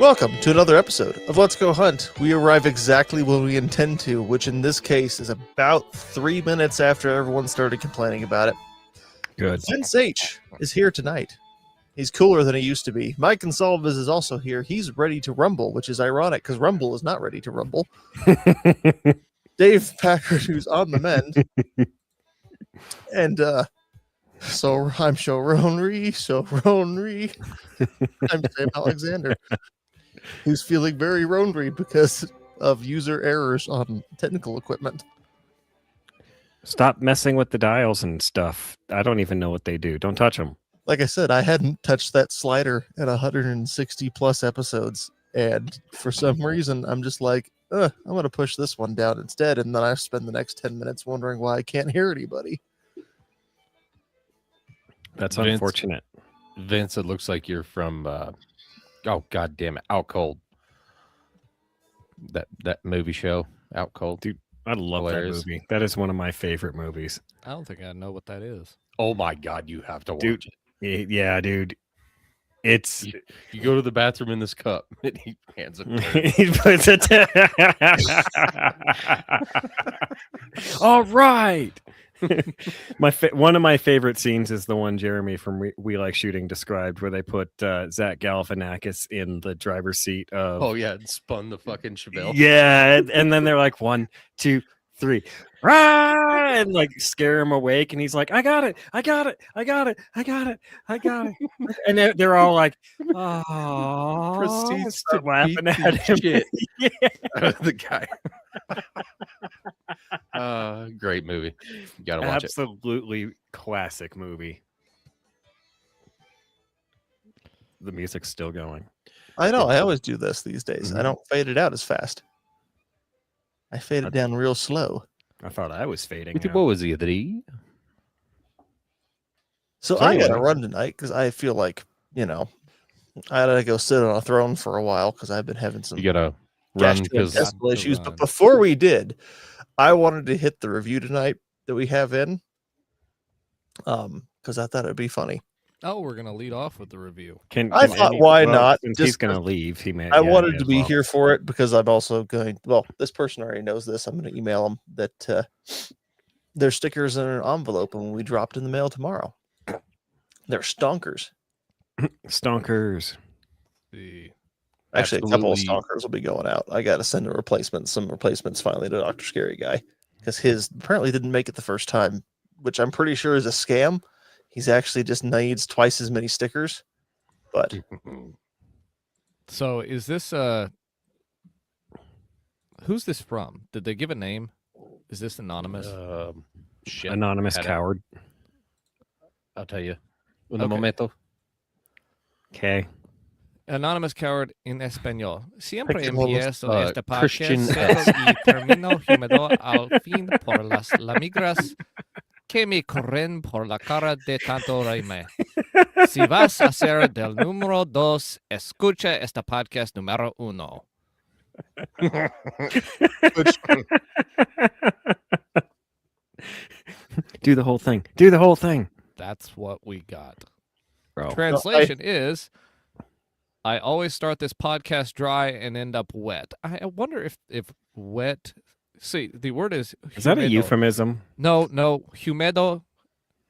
Welcome to another episode of Let's Go Hunt. We arrive exactly when we intend to, which in this case is about 3 minutes after everyone started complaining about it. Good. Vince H. is here tonight. He's cooler than he used to be. Mike Gonsalves is also here. He's ready to rumble, which is ironic because Rumble is not ready to rumble. Dave Packard, who's on the mend. And so I'm Showronry. I'm Sam Alexander, who's feeling very ronry because of user errors on technical equipment. Stop messing with the dials and stuff. I don't even know what they do. Don't touch them. Like I said, I hadn't touched that slider in 160 plus episodes, and for some reason I'm just like, I'm going to push this one down instead, and then I spend the next 10 minutes wondering why I can't hear anybody. That's unfortunate. Vince, it looks like you're from oh god damn it, Out Cold. That movie show, Out Cold. Dude, I love Hilarious. that movie. That is one of my favorite movies. I don't think I know what that is. Oh my god, you have to watch Dude. it. Yeah, dude. It's You go to the bathroom in this cup and he hands it to her. he puts it all right. One of my favorite scenes is the one Jeremy from We Like Shooting described, where they put Zach Galifianakis in the driver's seat of. Oh yeah, and spun the fucking Chevelle. Yeah, and then they're like 1, 2, 3, rah! And like scare him awake, and he's like, "I got it, I got it, I got it, I got it, I got it," and they're all like, "Oh," Proceeds start to laughing beat at him. shit. Yeah. The guy. Great movie. You gotta watch it. Absolutely classic movie. The music's still going. I know, I always do this these days. I don't fade it out as fast. I fade it down real slow. I thought I was fading. What out. was he, 3? So I got to run tonight because I feel like, I gotta go sit on a throne for a while because I've been having some You gotta run gastrointestinal issues. run. But before we did, I wanted to hit the review tonight that we have in, because I thought it'd be funny. Oh, we're gonna lead off with the review. I thought, why not? Since Just he's going to leave, he may. I yeah, wanted may to as be well. here for it because I'm also going. Well, this person already knows this. I'm going to email them that their stickers in an envelope and we dropped in the mail tomorrow. They're stonkers. Stonkers. Actually, a couple of Absolutely. stonkers will be going out. I got to send some replacements finally to Dr. Scary Guy because his apparently didn't make it the first time, which I'm pretty sure is a scam. He's actually just needs twice as many stickers. But So is this who's this from? Did they give a name? Is this anonymous? Shit. Anonymous Had it. coward. I'll tell you. Un Okay. momento. Okay. Anonymous coward en español. Siempre Pequeños, empiezo este Christian podcast seco y termino húmedo al fin por las lamigras que me corren por la cara de tanto reírme. Si vas a ser del número 2, escucha este podcast número 1. Do the whole thing. Do the whole thing. That's what we got. Bro. Translation is, I always start this podcast dry and end up wet. I wonder if wet. See, the word is. Is that a húmedo. euphemism? No, húmedo.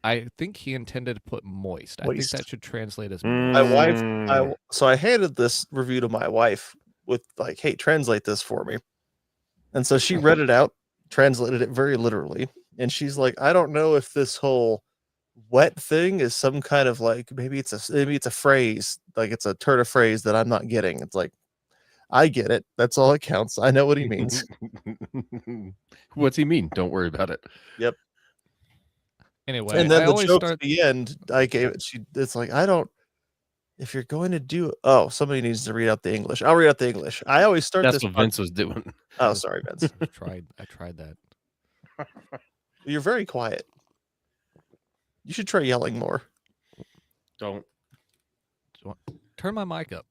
I think he intended to put moist. I think Moist. that should translate as my wife, Mm. so I handed this review to my wife with like, "Hey, translate this for me," and so she read it out, translated it very literally, and she's like, "I don't know if this whole wet thing is some kind of like maybe it's a phrase, like it's a turn of phrase that I'm not getting." It's like, I get it. That's all that counts. I know what he means. What's he mean? Don't worry about it. Anyway, And then I the always joke start. at the end, I gave it. It's like, I don't. If you're going to do, oh, somebody needs to read out the English. I'll read out the English. I always start That's this. what Vince was doing. Oh, sorry, Vince. I tried that. You're very quiet. You should try yelling more. Don't. Turn my mic up.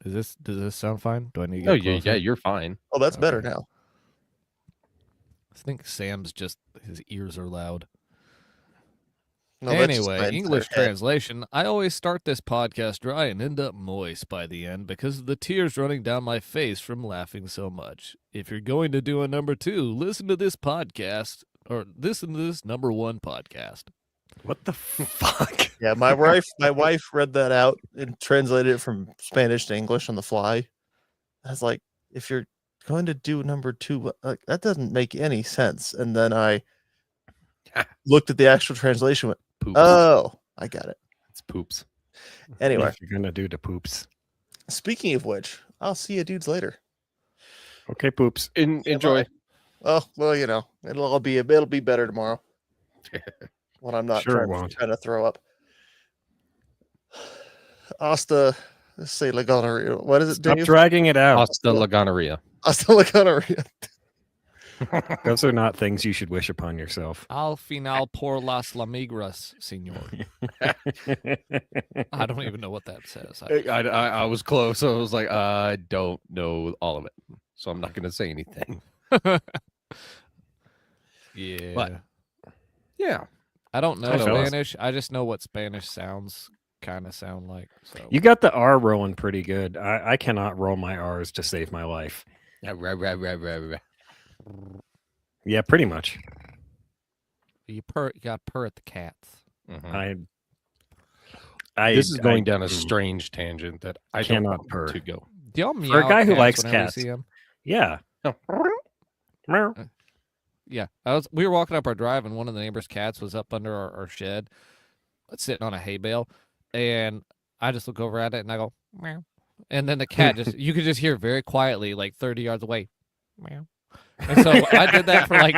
Does this sound fine? Do I need to No, get yeah, closer? you're fine. Oh, that's better Okay. now. I think Sam's just his ears are loud. No, that's just Anyway, my English entire head. translation. I always start this podcast dry and end up moist by the end because of the tears running down my face from laughing so much. If you're going to do a number 2, listen to this podcast or listen to this number 1 podcast. What the fuck? Yeah, my wife read that out and translated it from Spanish to English on the fly. I was like, if you're going to do number 2, like, that doesn't make any sense. And then I looked at the actual translation. Went, Poops. oh, I got it. It's poops. Anyway, If you're gonna do the poops. speaking of which, I'll see you dudes later. Okay, poops. Enjoy. Oh well, it'll be better tomorrow when I'm not Sure it won't. trying to throw up. Hasta, let's say la gonorrhea. What is it, Stop Dave? dragging it out. Hasta la gonorrhea. Hasta la gonorrhea. Those are not things you should wish upon yourself. Al final por las lamigras, señor. I don't even know what that says. I was close. So I was like, I don't know all of it, so I'm not going to say anything. Yeah. But- Yeah. I don't know Hi, fellas. Spanish. I just know what Spanish sounds kind of sound like. So You got the R rolling pretty good. I cannot roll my R's to save my life. Yeah, pretty much. you got purr at the cats. Mhm. I This is going down a mm, strange tangent that I cannot don't want purr. to go. Do y'all meow For a guy at who cats likes whenever you cats. see 'em? Yeah. Meow. Yeah, we were walking up our drive, and one of the neighbor's cats was up under our shed, sitting on a hay bale, and I just look over at it and I go meow, and then the cat you could just hear very quietly, like 30 yards away, meow. And so I did that for like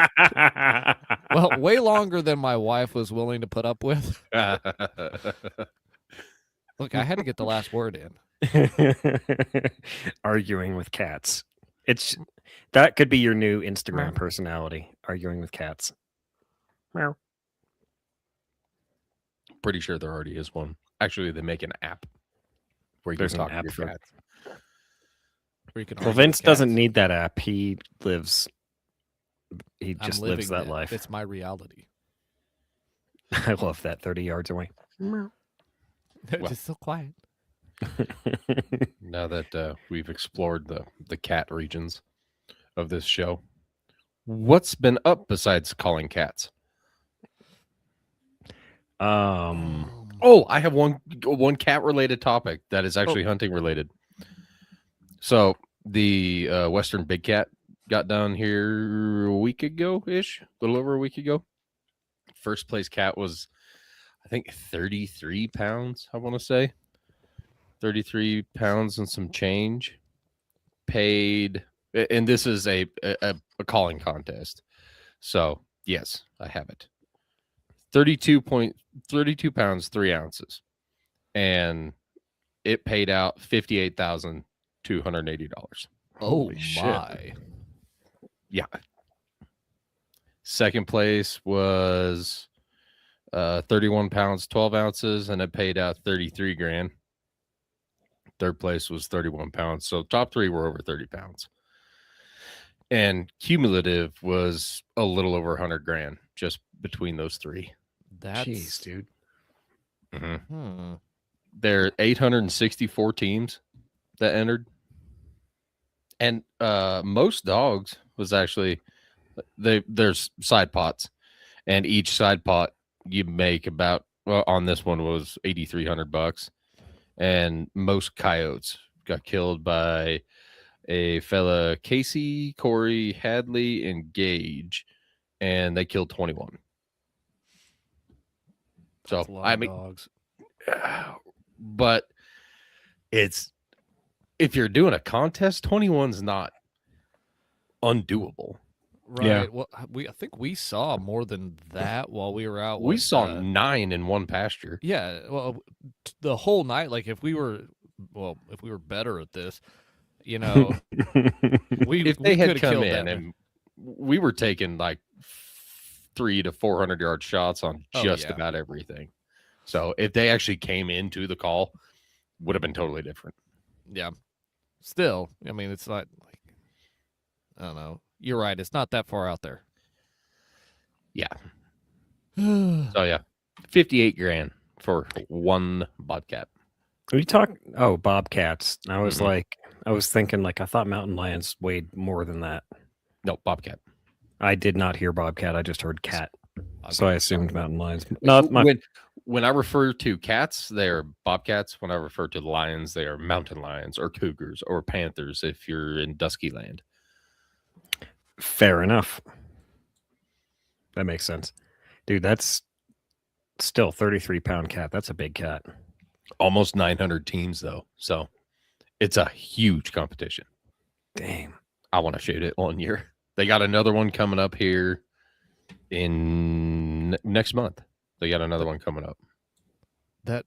way longer than my wife was willing to put up with. Look, I had to get the last word in. Arguing with cats. That could be your new Instagram personality. Arguing with cats. Meow. Pretty sure there already is one. Actually, they make an app where you There's can an talk app to for- your cat. Where you can Well, argue with Vince doesn't cats. need that app. He I'm just living lives that life. It's my reality. I love that 30 yards away. Just so quiet. Now that we've explored the cat regions of this show, what's been up besides calling cats? Oh, I have one cat related topic that is actually hunting related. So the Western big cat got down here a week ago ish, a little over a week ago. First place cat was, I think, 33 pounds. I want to say 33 pounds and some change. Paid, and this is a calling contest. So yes, I have it. 32 pounds 3 ounces, and it paid out $58,280. Oh shit. my! Yeah. Second place was 31 pounds 12 ounces, and it paid out 33 grand. Third place was 31 pounds, so top three were over 30 pounds, and cumulative was a little over 100 grand just between those three. That's Jeez, dude. There are 864 teams that entered, and most dogs was actually there's side pots, and each side pot you make about, well, on this one was $8,300, and most coyotes got killed by a fella, Casey, Corey, Hadley, and Gage, and they killed 21. That's So a lot I of mean, dogs. but it's, if you're doing a contest, 21's not undoable. Right. Yeah. Well, I think we saw more than that while we were out. We with, saw 9 in one pasture. Yeah. Well, the whole night. Like if we were better at this, we If they had coulda come killed in that. and we were taking like 300 to 400 yard shots on Oh, just yeah. about everything. So if they actually came into the call, would have been totally different. Yeah. Still, I mean, it's not like, I don't know. You're right. It's not that far out there. Yeah. So yeah, $58 grand for one bobcat. We talk. Oh, bobcats. I was Mhm. like, I was thinking like I thought mountain lions weighed more than that. No, bobcat. I did not hear bobcat. I just heard cat. So I assumed mountain lions. No, No, my, when I refer to cats, they are bobcats. When I refer to lions, they are mountain lions or cougars or panthers if you're in dusky land. fair enough. That makes sense, dude. That's still 33-pound cat. That's a big cat. Almost 900 teams though, so it's a huge competition. Damn. I want to shoot it one year. They got another one coming up here in next month. They got another one coming up. That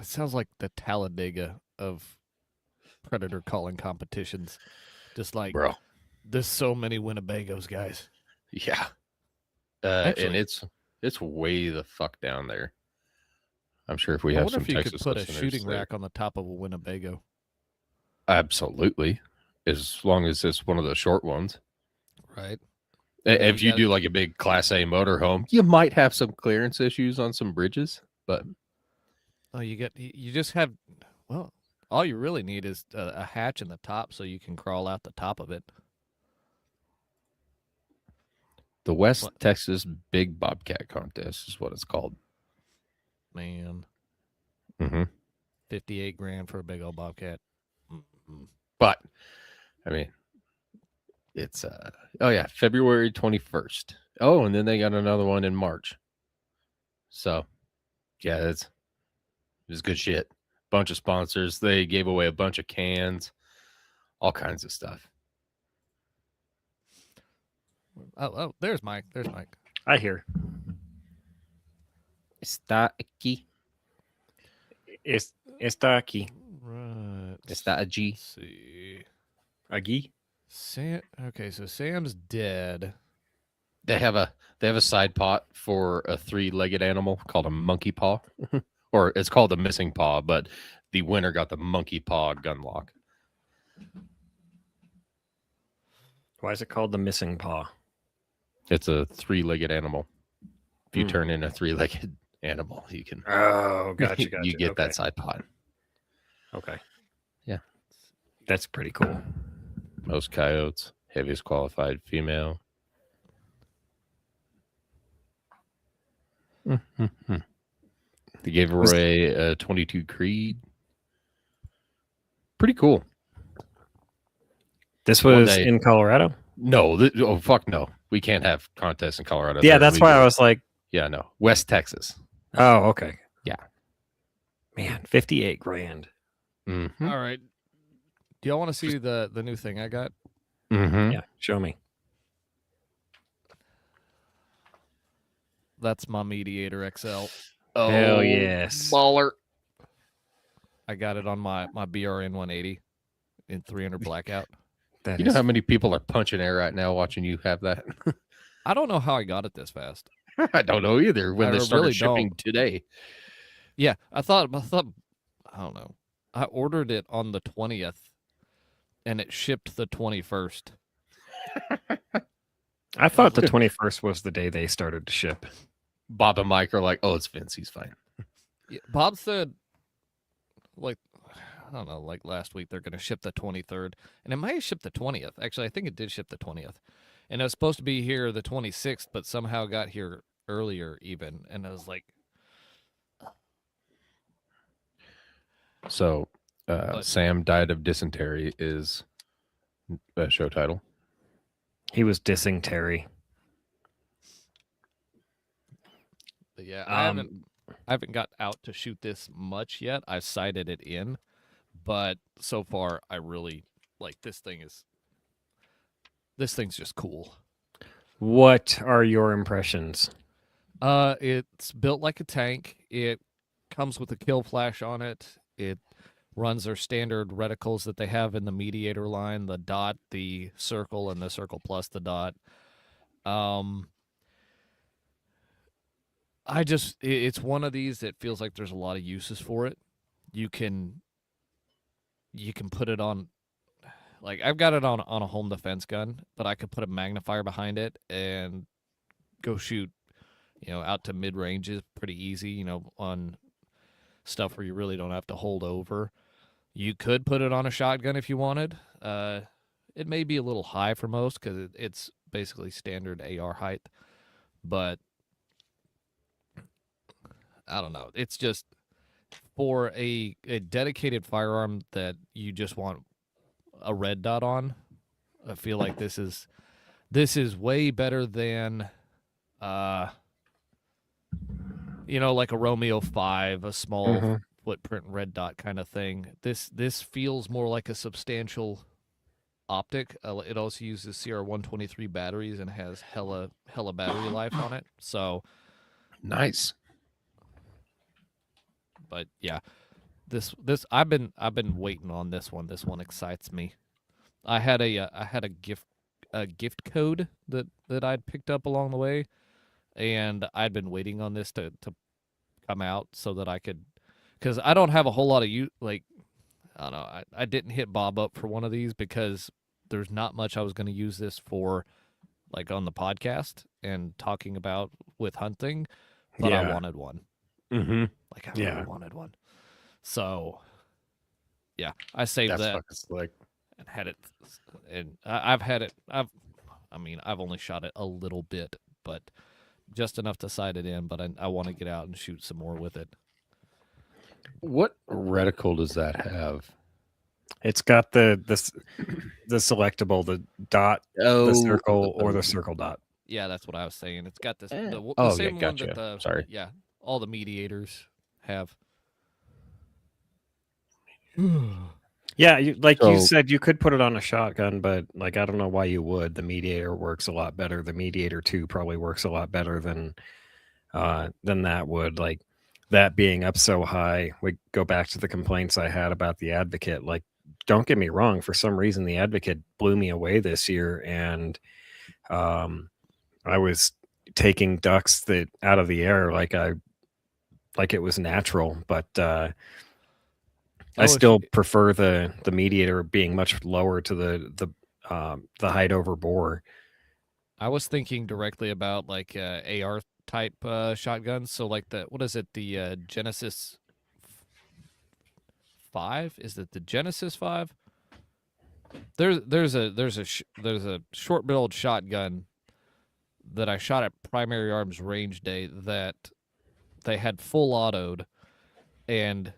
sounds like the Talladega of predator calling competitions. Just like, Bro. there's so many Winnebagos, guys. Yeah. Actually- And it's way the fuck down there. I'm sure if we I have wonder some if you Texas could put a listeners shooting that- rack on the top of a Winnebago. Absolutely. As long as it's one of the short ones. Right. If you you gotta- do like a big Class A motorhome, you might have some clearance issues on some bridges, but Oh, you just have, well, all you really need is a hatch in the top so you can crawl out the top of it. the West What? Texas Big Bobcat Contest is what it's called. Man, Mm-hmm. 58 grand for a big old bobcat. Mm-mm. But I mean, it's oh yeah, February 21st. Oh, and then they got another one in March. So yeah, it's good shit. Bunch of sponsors. They gave away a bunch of cans, all kinds of stuff. Oh, there's Mike. There's Mike. I hear. Está aquí. Está aquí. Right. Está allí. Let's see. Aquí. Okay, so Sam's dead. They have a side pot for a 3-legged animal called a monkey paw, or it's called a missing paw, but the winner got the monkey paw gun lock. Why is it called the missing paw? It's a 3-legged animal. If you Hmm. turn in a 3-legged animal, you can Oh, gotcha. Gotcha. you get okay. that side pot. Okay. Yeah. That's pretty cool. Most coyotes, heaviest qualified female. They gave away a 22 Creed. Pretty cool. This One was day- in Colorado? No, oh fuck no. We can't have contests in Colorado. Yeah, They're that's why I illegal. was like, Yeah, no. West Texas. oh, okay. Yeah. Man, 58 grand. Mm-hmm. All right. Do y'all want to see the new thing I got? Mm-hmm. Yeah, show me. That's my Mediator XL. Oh, Hell yes. baller. I got it on my BRN 180 in 300 blackout. That You know is- how many people are punching air right now watching you have that? I don't know how I got it this fast. I don't know either. When I they started really shipping don't. today. Yeah, I thought I don't know. I ordered it on the 20th and it shipped the 21st. I thought the 21st was the day they started to ship. Bob and Mike are like, oh, it's Vince. He's fine. Yeah, Bob said, like, I don't know, like last week they're going to ship the 23rd, and it might have shipped the 20th. Actually, I think it did ship the 20th, and it was supposed to be here the 26th, but somehow got here earlier even, and I was like, So, But- Sam died of dysentery is a show title. He was dissing Terry. but yeah, Um, I haven't got out to shoot this much yet. I've sighted it in, but so far I really like this thing. This thing's just cool. What are your impressions? It's built like a tank. It comes with a kill flash on it. It runs their standard reticles that they have in the Mediator line, the dot, the circle, and the circle plus the dot. It's one of these that feels like there's a lot of uses for it. You can put it on, like I've got it on a home defense gun, but I could put a magnifier behind it and go shoot, out to mid range is pretty easy. On stuff where you really don't have to hold over. You could put it on a shotgun if you wanted. It may be a little high for most because it's basically standard AR height, but I don't know. It's just for a dedicated firearm that you just want a red dot on. I feel like this is way better than like a Romeo 5, a small footprint red dot kind of thing. This feels more like a substantial optic. It also uses CR123 batteries and has hella battery life on it. So Nice. But yeah, this I've been waiting on this one. This one excites me. I had a gift code that I'd picked up along the way, and I'd been waiting on this to come out so that I could, because I don't have a whole lot of I don't know. I didn't hit Bob up for one of these because there's not much I was going to use this for, like on the podcast and talking about with hunting, but I wanted one. Mm-hmm. Like I really wanted one. So yeah, I saved that fucking slick. and had it, and I've had it. I've only shot it a little bit, but just enough to sight it in. But I want to get out and shoot some more with it. What reticle does that have? It's got the selectable, the dot, the circle, or the circle dot. Yeah, that's what I was saying. It's got this the one same gotcha. one that Sorry. Yeah, all the mediators have. Yeah, you said, you could put it on a shotgun, but like I don't know why you would. The mediator works a lot better. The mediator 2 probably works a lot better than that would. Like that being up so high, we go back to the complaints I had about the Advocate. Like, don't get me wrong, for some reason the Advocate blew me away this year, and I was taking ducks that out of the air like it was natural, but I still prefer the mediator being much lower to the height over bore. I was thinking directly about like AR type shotguns. So like the Genesis 5? Is it the Genesis 5? There's a short barreled shotgun that I shot at Primary Arms Range Day that they had full autoed, and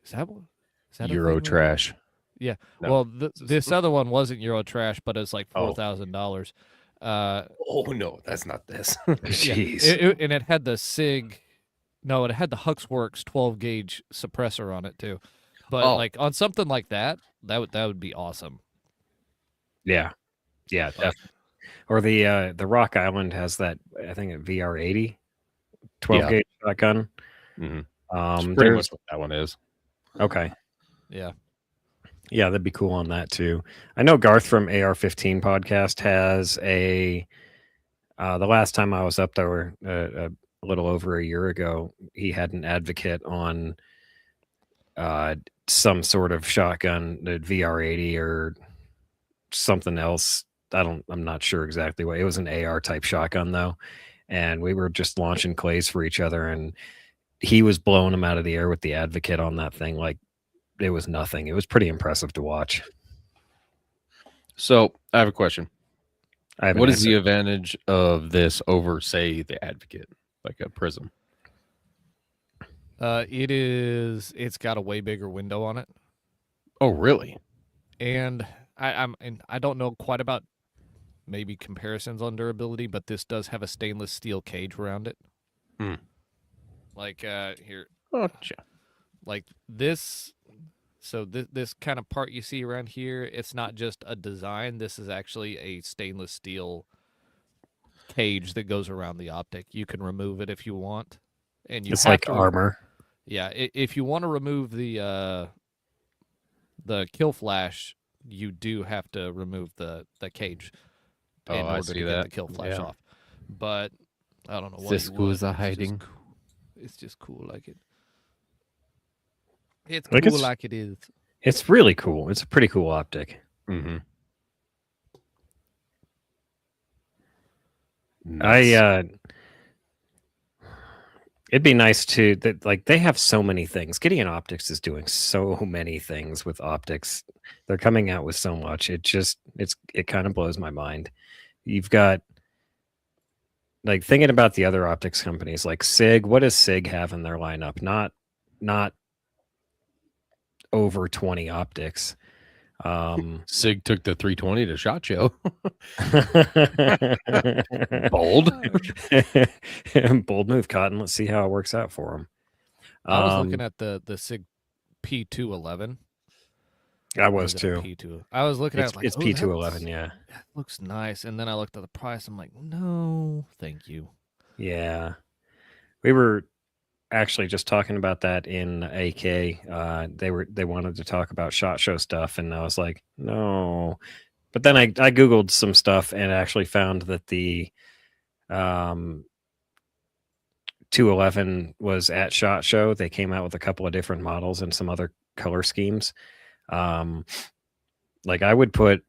is that Euro trash? Yeah. No. Well, this other one wasn't Euro trash, but it's like $4,000. Oh no, that's not this. Jeez. And it had the SIG. No, it had the Huxworks 12 gauge suppressor on it too. But like on something like that would be awesome. Yeah, definitely. Or the Rock Island has that, I think, a VR80 12 gauge shotgun. Mm-hmm. Pretty much what that one is. Okay. Yeah, that'd be cool on that too. I know Garth from AR-15 podcast has a. The last time I was up there, a little over a year ago, he had an Advocate on some sort of shotgun, the VR80 or something else. I'm not sure exactly what. It was an AR type shotgun though, and we were just launching clays for each other, and he was blowing them out of the air with the Advocate on that thing like it was nothing. It was pretty impressive to watch. So I have a question. What is the answer. advantage of this over, say, the Advocate, like a Prism? it's got a way bigger window on it, Oh, really? and I don't know quite about maybe comparisons on durability, but this does have a stainless steel cage around it. Like here, Gotcha. like this. So this kind of part you see around here, it's not just a design. This is actually a stainless steel cage that goes around the optic. You can remove it if you want, and It's like armor. Yeah, if you want to remove the kill flash, you do have to remove the cage in order to get the kill flash off. But I don't know what Cisco's hiding. It's just cool like it. It's Like cool like it is. It's really cool. It's a pretty cool optic. Mm-hmm. I It'd be nice to that like they have so many things. Gideon Optics is doing so many things with optics. They're coming out with so much. It kind of blows my mind. You've got like thinking about the other optics companies like SIG. What does SIG have in their lineup? Not over 20 optics. Sig took the 320 to SHOT Show. Bold. Bold move, Cotton. Let's see how it works out for him. I was looking at the SIG P211. I Or was is it a too. P2. I was looking at it like, It's "Oh, P211, yeah. that looks nice." And then I looked at the price. I'm like, no, thank you. Yeah. We were actually just talking about that in AK. They wanted to talk about SHOT Show stuff, and I was like, no. But then I Googled some stuff and actually found that the 211 was at SHOT Show. They came out with a couple of different models and some other color schemes. Like I would put,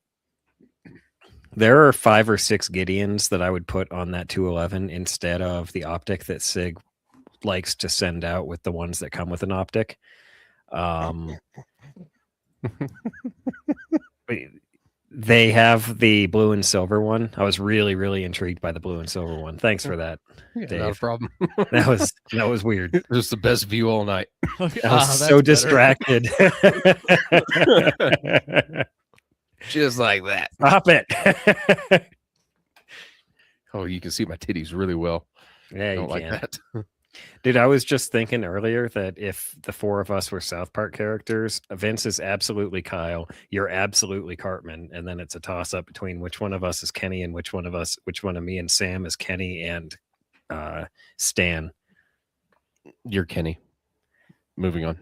there are 5 or 6 Gideons that I would put on that 211 instead of the optic that SIG likes to send out with the ones that come with an optic. They have the blue and silver one. I was really intrigued by the blue and silver one. Thanks for that, Yeah, Dave. not a problem. That was weird. It was the best view all night. I was so distracted. Just like that. Stop it. Oh, you can see my titties really well. Yeah, I you don't like can. that. Dude, I was just thinking earlier that if the 4 of us were South Park characters, Vince is absolutely Kyle, you're absolutely Cartman, and then it's a toss up between which one of us is Kenny and which one of me and Sam is Kenny and Stan. You're Kenny. Moving on.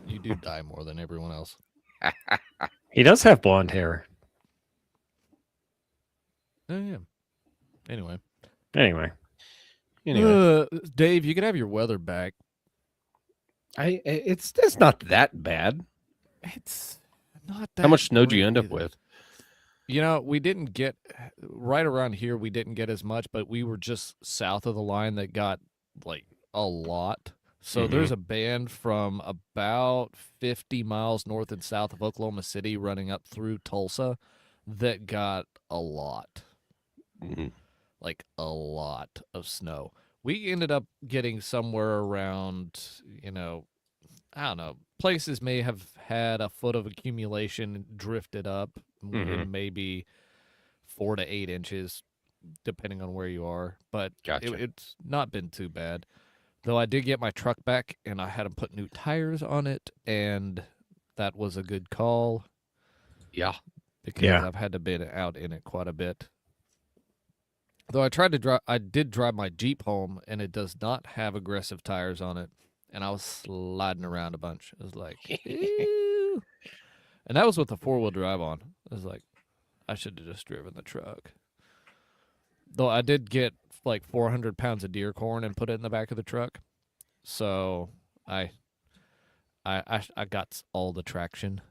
You do die more than everyone else. He does have blonde hair. Oh, yeah. Anyway. Anyway. Dave, you can have your weather back. It's not that bad. It's not that. How much snow do you great end up either. with? You know, we didn't get right around here. We didn't get as much, but we were just south of the line that got like a lot. So there's a band from about 50 miles north and south of Oklahoma City running up through Tulsa that got a lot. Mhm. Like a lot of snow. We ended up getting somewhere around, I don't know, places may have had a foot of accumulation drifted up, Mhm. maybe 4 to 8 inches, depending on where you are. But Gotcha. it's not been too bad. Though I did get my truck back, and I had to put new tires on it, and that was a good call Yeah. because I've had to be out in it quite a bit. Though I did drive my Jeep home, and it does not have aggressive tires on it, and I was sliding around a bunch. It was like, ew. And that was with the 4-wheel drive on. I was like, I should have just driven the truck. Though I did get like 400 pounds of deer corn and put it in the back of the truck, so I got all the traction.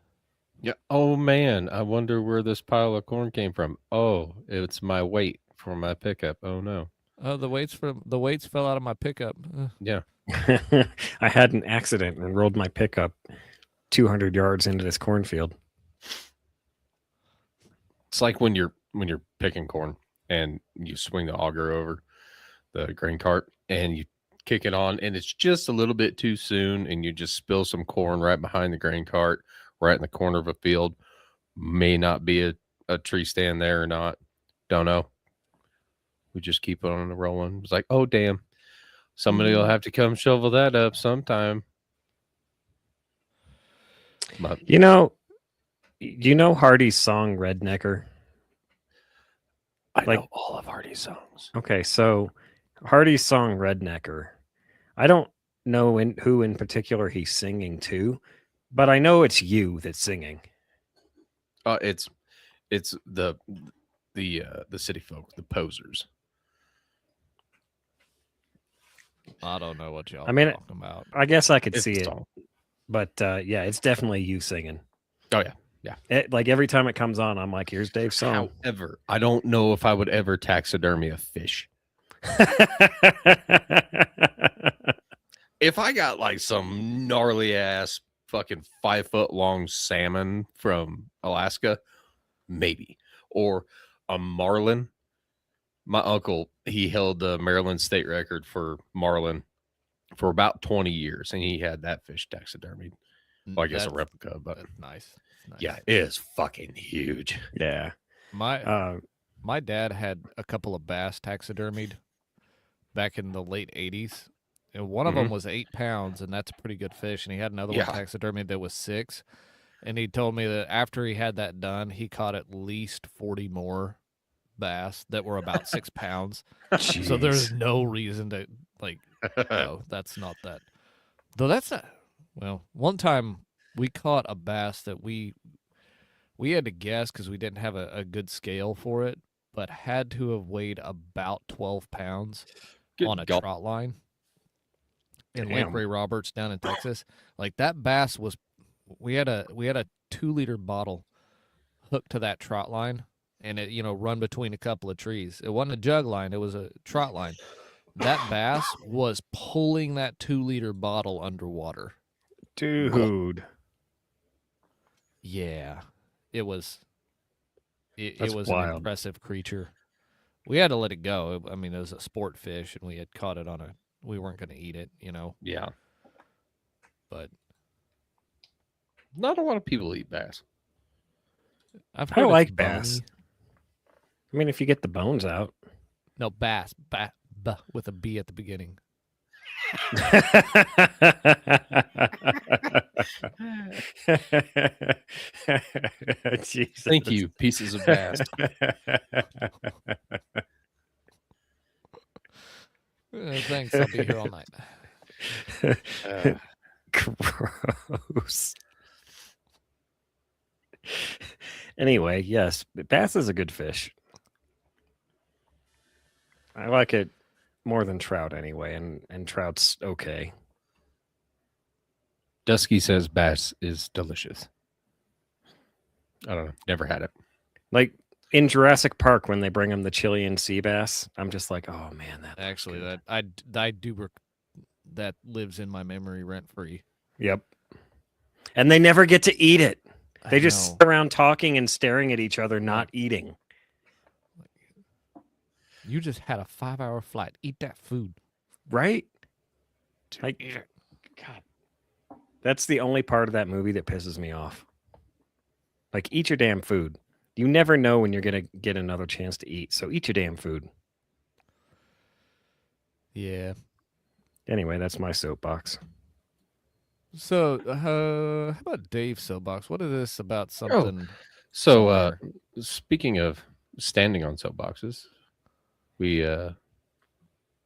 Yeah. Oh man, I wonder where this pile of corn came from. Oh, it's my weight for my pickup. Oh no. Oh, the weights fell out of my pickup. Yeah. I had an accident and rolled my pickup 200 yards into this cornfield. It's like when you're picking corn and you swing the auger over the grain cart and you kick it on and it's just a little bit too soon and you just spill some corn right behind the grain cart, right in the corner of a field. May not be a tree stand there or not. Don't know. We just keep on rolling. It's like, oh damn. Somebody will have to come shovel that up sometime. But You know Hardy's song Rednecker? I like- know all of Hardy's songs. Okay, so Hardy's song Rednecker. I don't know who in particular he's singing to, but I know it's you that's singing. It's the city folk, the posers. I don't know what y'all I mean, talking about. I guess I could It's see the it, song. but yeah, it's definitely you singing. Oh yeah. Like every time it comes on, I'm like, "Here's Dave's song." However, I don't know if I would ever taxidermy a fish. If I got like some gnarly ass fucking 5 foot long salmon from Alaska, maybe. Or a marlin. My uncle, he held the Maryland state record for marlin for about 20 years, and he had that fish taxidermied. Well, I guess a replica, but That's nice. That's nice. yeah, it is fucking huge. Yeah. My dad had a couple of bass taxidermied back in the late 80s. And one of them was 8 pounds, and that's a pretty good fish. And he had another one taxidermied that was 6. And he told me that after he had that done, he caught at least 40 more bass that were about 6 pounds. So there's no reason to, like, no, that's not that. Though that's not, well, one time we caught a bass that we had to guess because we didn't have a good scale for it, but had to have weighed about 12 pounds on a trot line in Lake Ray Roberts down in Texas. Like that bass was, we had a 2-liter bottle hooked to that trot line, and it run between a couple of trees. It wasn't a jug line; it was a trot line. That bass was pulling that 2-liter bottle underwater. Dude. Yeah, it was. It was wild. an impressive creature. We had to let it go. I mean, it was a sport fish, and we had caught it we weren't going to eat it, Yeah. But Not a lot of people eat bass. I like bass. I mean, if you get the bones out. No, bass. With a B at the beginning. Thank you, pieces of bass. Thanks. I'll be here all night. Gross. Anyway, yes, bass is a good fish. I like it more than trout anyway, and trout's okay. Dusky says bass is delicious. I don't know. Never had it. Like in Jurassic Park when they bring him the Chilean sea bass, I'm just like, oh man, that Actually, good. that lives in my memory rent free. Yep. And they never get to eat it. They just know. sit around talking and staring at each other, not eating. You just had a 5-hour flight. Eat that food. Right? Like, God. That's the only part of that movie that pisses me off. Like, eat your damn food. You never know when you're going to get another chance to eat. So eat your damn food. Yeah. Anyway, that's my soapbox. So, how about Dave's soapbox? What is this about something? So, speaking of standing on soapboxes, I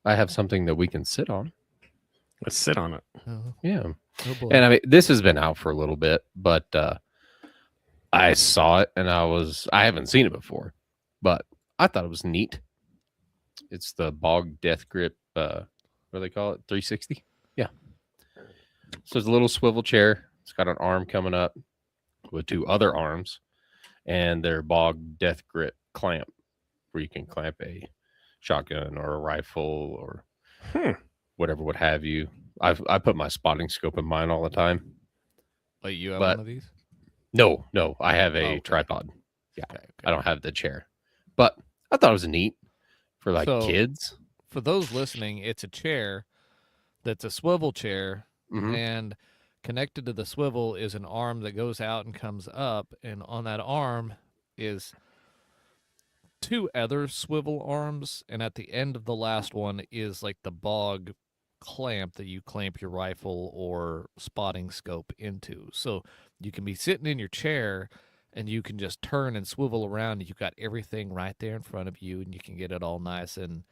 have something that we can sit on. Let's sit on it. Yeah. Oh boy. And I mean, this has been out for a little bit, but I saw it and I haven't seen it before, but I thought it was neat. It's the Bog Death Grip, what do they call it? 360? Yeah. So it's a little swivel chair. It's got an arm coming up with 2 other arms, and their Bog Death Grip clamp, where you can clamp a shotgun or a rifle or whatever would have you. I put my spotting scope in mine all the time. Wait, you have but- one of these? No, I have a Okay. tripod. Yeah, Okay. I don't have the chair, but I thought it was neat for like So- kids. For those listening, it's a chair that's a swivel chair, Mhm. and connected to the swivel is an arm that goes out and comes up, and on that arm is 2 other swivel arms, and at the end of the last one is like the Bog clamp that you clamp your rifle or spotting scope into. So you can be sitting in your chair and you can just turn and swivel around, and you've got everything right there in front of you, and you can get it all nice and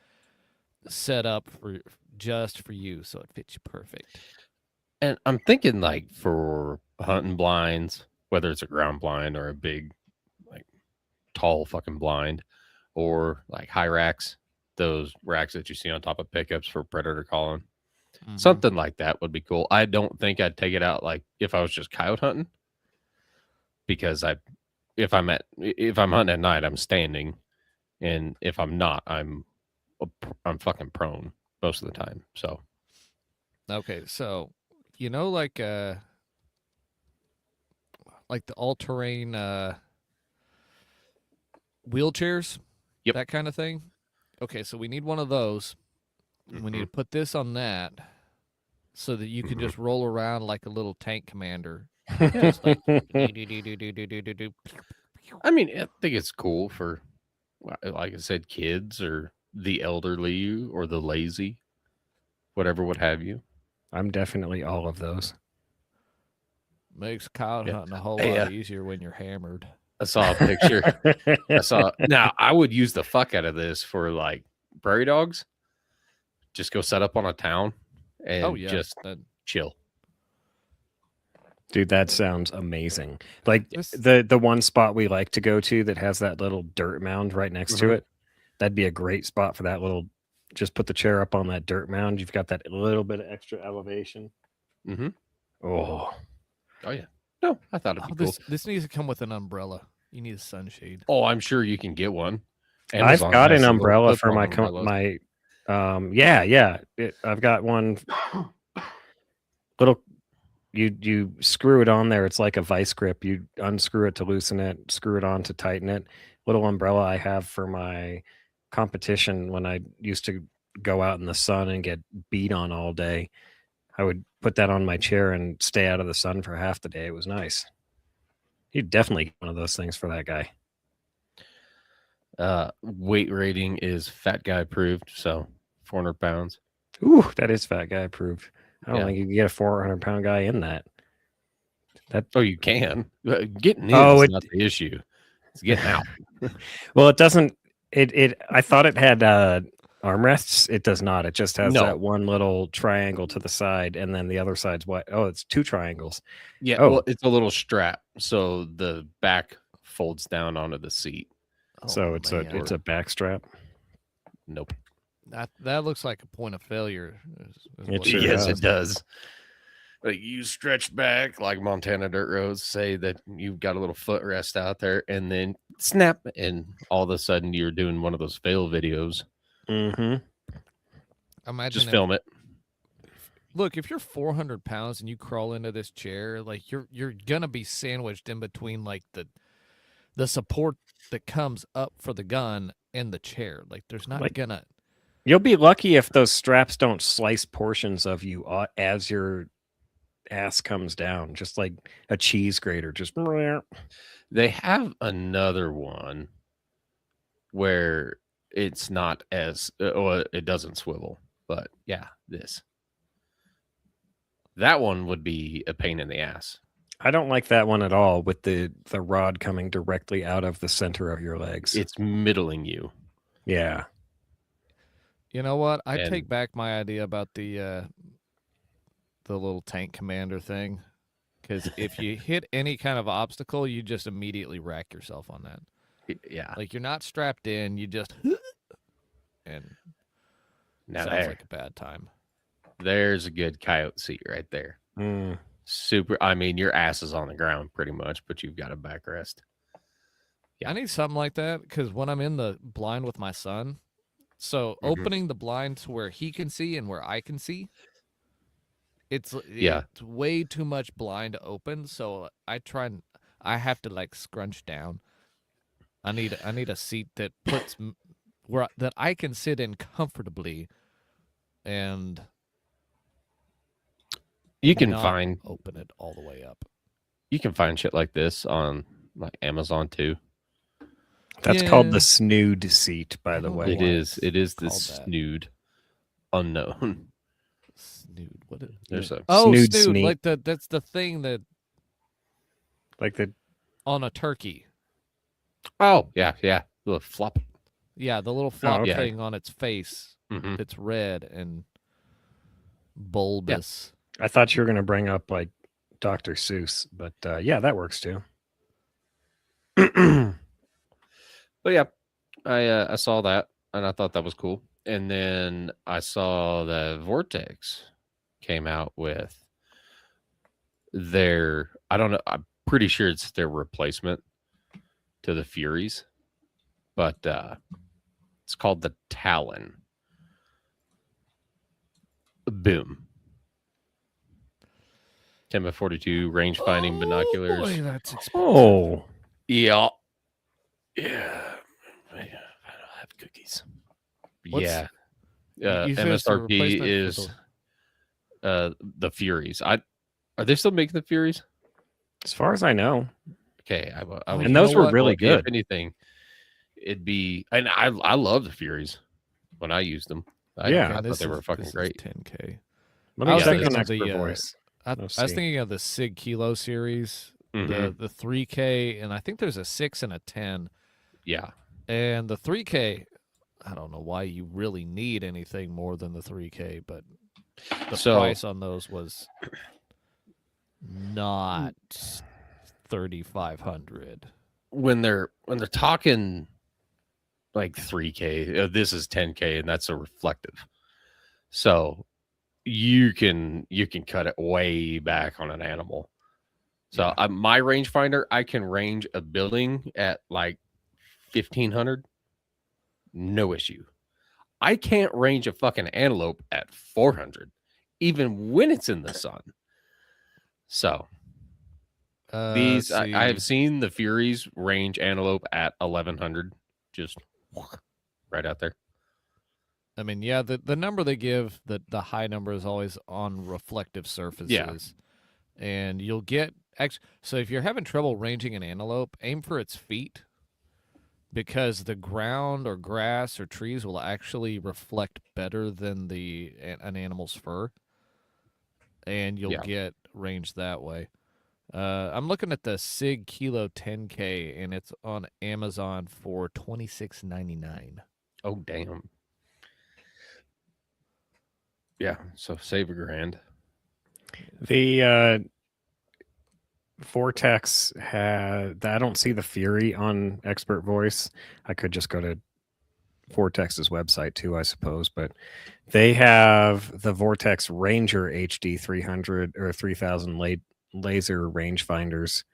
set up for just for you, so it fits you perfect. And I'm thinking like for hunting blinds, whether it's a ground blind or a big, like tall fucking blind, or like high racks, those racks that you see on top of pickups for predator calling. Mhm. Something like that would be cool. I don't think I'd take it out like if I was just coyote hunting, because if I'm hunting at night, I'm standing, and if I'm not, I'm I'm fucking prone most of the time. So Okay, so like the all-terrain wheelchairs, Yep. that kind of thing. Okay, so we need one of those. We need to put this on that so that you can just roll around like a little tank commander. Just like do-do-do-do-do-do-do-do. I mean, I think it's cool for, like I said, kids or the elderly or the lazy, whatever, what have you. I'm definitely all of those. Makes cow Yeah. hunting a whole Hey, lot easier when you're hammered. I saw a picture. Now I would use the fuck out of this for like prairie dogs. Just go set up on a town and just that, chill. Dude, that sounds amazing. Like This- the one spot we like to go to that has that little dirt mound right next to Mhm. it. That'd be a great spot for that little. Just put the chair up on that dirt mound. You've got that little bit of extra elevation. Mm-hmm. Oh, Oh yeah. No, I thought it'd be cool. this needs to come with an umbrella. You need a sunshade. Oh, I'm sure you can get one. I've Amazon got has an the little umbrella for clip-on my umbrellas. yeah. I've got one. Little, you screw it on there. It's like a vice grip. You unscrew it to loosen it, screw it on to tighten it. Little umbrella I have for my competition when I used to go out in the sun and get beat on all day. I would put that on my chair and stay out of the sun for half the day. It was nice. You'd definitely get one of those things for that guy. Weight rating is fat guy approved, so 400 pounds. Ooh, that is fat guy approved. I don't Yeah. think you can get a 400-pound guy in that. Oh, you can. Getting in Oh, is not the issue. It's getting out. Well, it doesn't. It. I thought it had armrests. It does not. It just has No. that one little triangle to the side, and then the other side's what? Oh, it's two triangles. Yeah, Oh. well, it's a little strap, so the back folds down onto the seat. So it's man. a back strap. Nope. That looks like a point of failure. is It what sure Yes, does. it does. Like you stretch back like Montana dirt roads, say that you've got a little footrest out there, and then snap, and all of a sudden you're doing one of those fail videos. Mm-hmm. Imagine Just if- film it. Look, if you're 400 pounds and you crawl into this chair, like you're gonna be sandwiched in between like the support that comes up for the gun and the chair. Like there's not Like- gonna. You'll be lucky if those straps don't slice portions of you as your ass comes down, just like a cheese grater. Just They have another one where it's not as it doesn't swivel, but yeah, that one would be a pain in the ass. I don't like that one at all. With the rod coming directly out of the center of your legs. It's middling you. Yeah. You know what? I And- take back my idea about the little tank commander thing, because if you hit any kind of obstacle, you just immediately rack yourself on that. Yeah. Like you're not strapped in, you just and Now sounds like a bad time. there's a good coyote seat right there. Mm. Super. I mean, your ass is on the ground pretty much, but you've got a backrest. Yeah. I need something like that because when I'm in the blind with my son, so opening the blind to where he can see and where I can see, it's way too much blind to open. So I have to like scrunch down. I need a seat that puts that I can sit in comfortably, and You can not find open it all the way up. shit like this on like Amazon too. That's called Yeah. the snood seat, by the don't way. know It why is. It is the called that. snood unknown. Snood. What is There's a Snood snood. sneak. Like that's the thing that Like the on a turkey. yeah, little flop. Yeah, the little flop okay. thing on its face. Mhm. It's red and bulbous. I thought you were going to bring up like Dr. Seuss, but yeah, that works too. But yeah, I saw that and I thought that was cool. And then I saw that Vortex came out with their, I don't know, I'm pretty sure it's their replacement to the Furies, but it's called the Talon. Boom. 10x42 range finding binoculars. Boy, that's expensive. Oh, Yeah. Yeah. I don't have cookies. What's- Yeah. You said it's a MSRP replacement for is the Furies. Are they still making the Furies? as far as I know. Okay. I Well, would you And those know were what? really If good. anything, it'd be, and I love the Furies when I used them. I Yeah. thought this they were is- fucking this is great. 10K. Let I me was check thinking on of the, expert voice. I Let's was see. thinking of the Sig Kilo series, Mhm. the 3K, and I think there's a 6 and a 10. Yeah. And the 3K, I don't know why you really need anything more than the 3K, but the So- price on those was not 3,500. When they're talking like 3K, this is 10K, and that's a reflective. So you can cut it way back on an animal. So my rangefinder, I can range a building at like 1,500, no issue. I can't range a fucking antelope at 400, even when it's in the sun. So these, I have seen the Furies range antelope at 1,100, just right out there. I mean, yeah, the number they give, the high number is always on reflective surfaces. And you'll get so if you're having trouble ranging an antelope, aim for its feet, because the ground or grass or trees will actually reflect better than an animal's fur, and you'll get range that way. I'm looking at the Sig Kilo 10K, and it's on Amazon for $26.99. Oh damn. Yeah, so save $1,000. The Vortex had. I don't see the Fury on expert voice. I could just go to Vortex's website too, I suppose. But they have the Vortex Ranger HD 300 or 3000 laser rangefinders.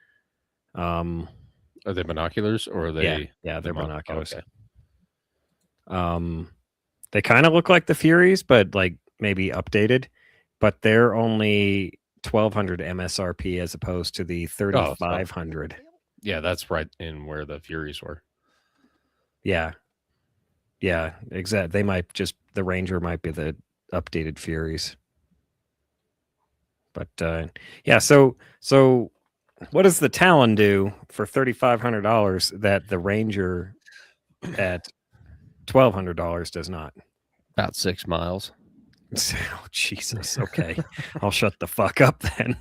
Are they binoculars or are they? Yeah, they're binoculars. Okay. They kind of look like the Furies, but like maybe updated. But they're only 1,200 MSRP as opposed to the 3,500. Yeah, that's right in where the Furies were. Yeah, exactly. They might just the Ranger might be the updated Furies. But yeah, so what does the Talon do for $3,500 that the Ranger at $1,200 does not? About 6 miles. Oh, Jesus. Okay. I'll shut the fuck up then.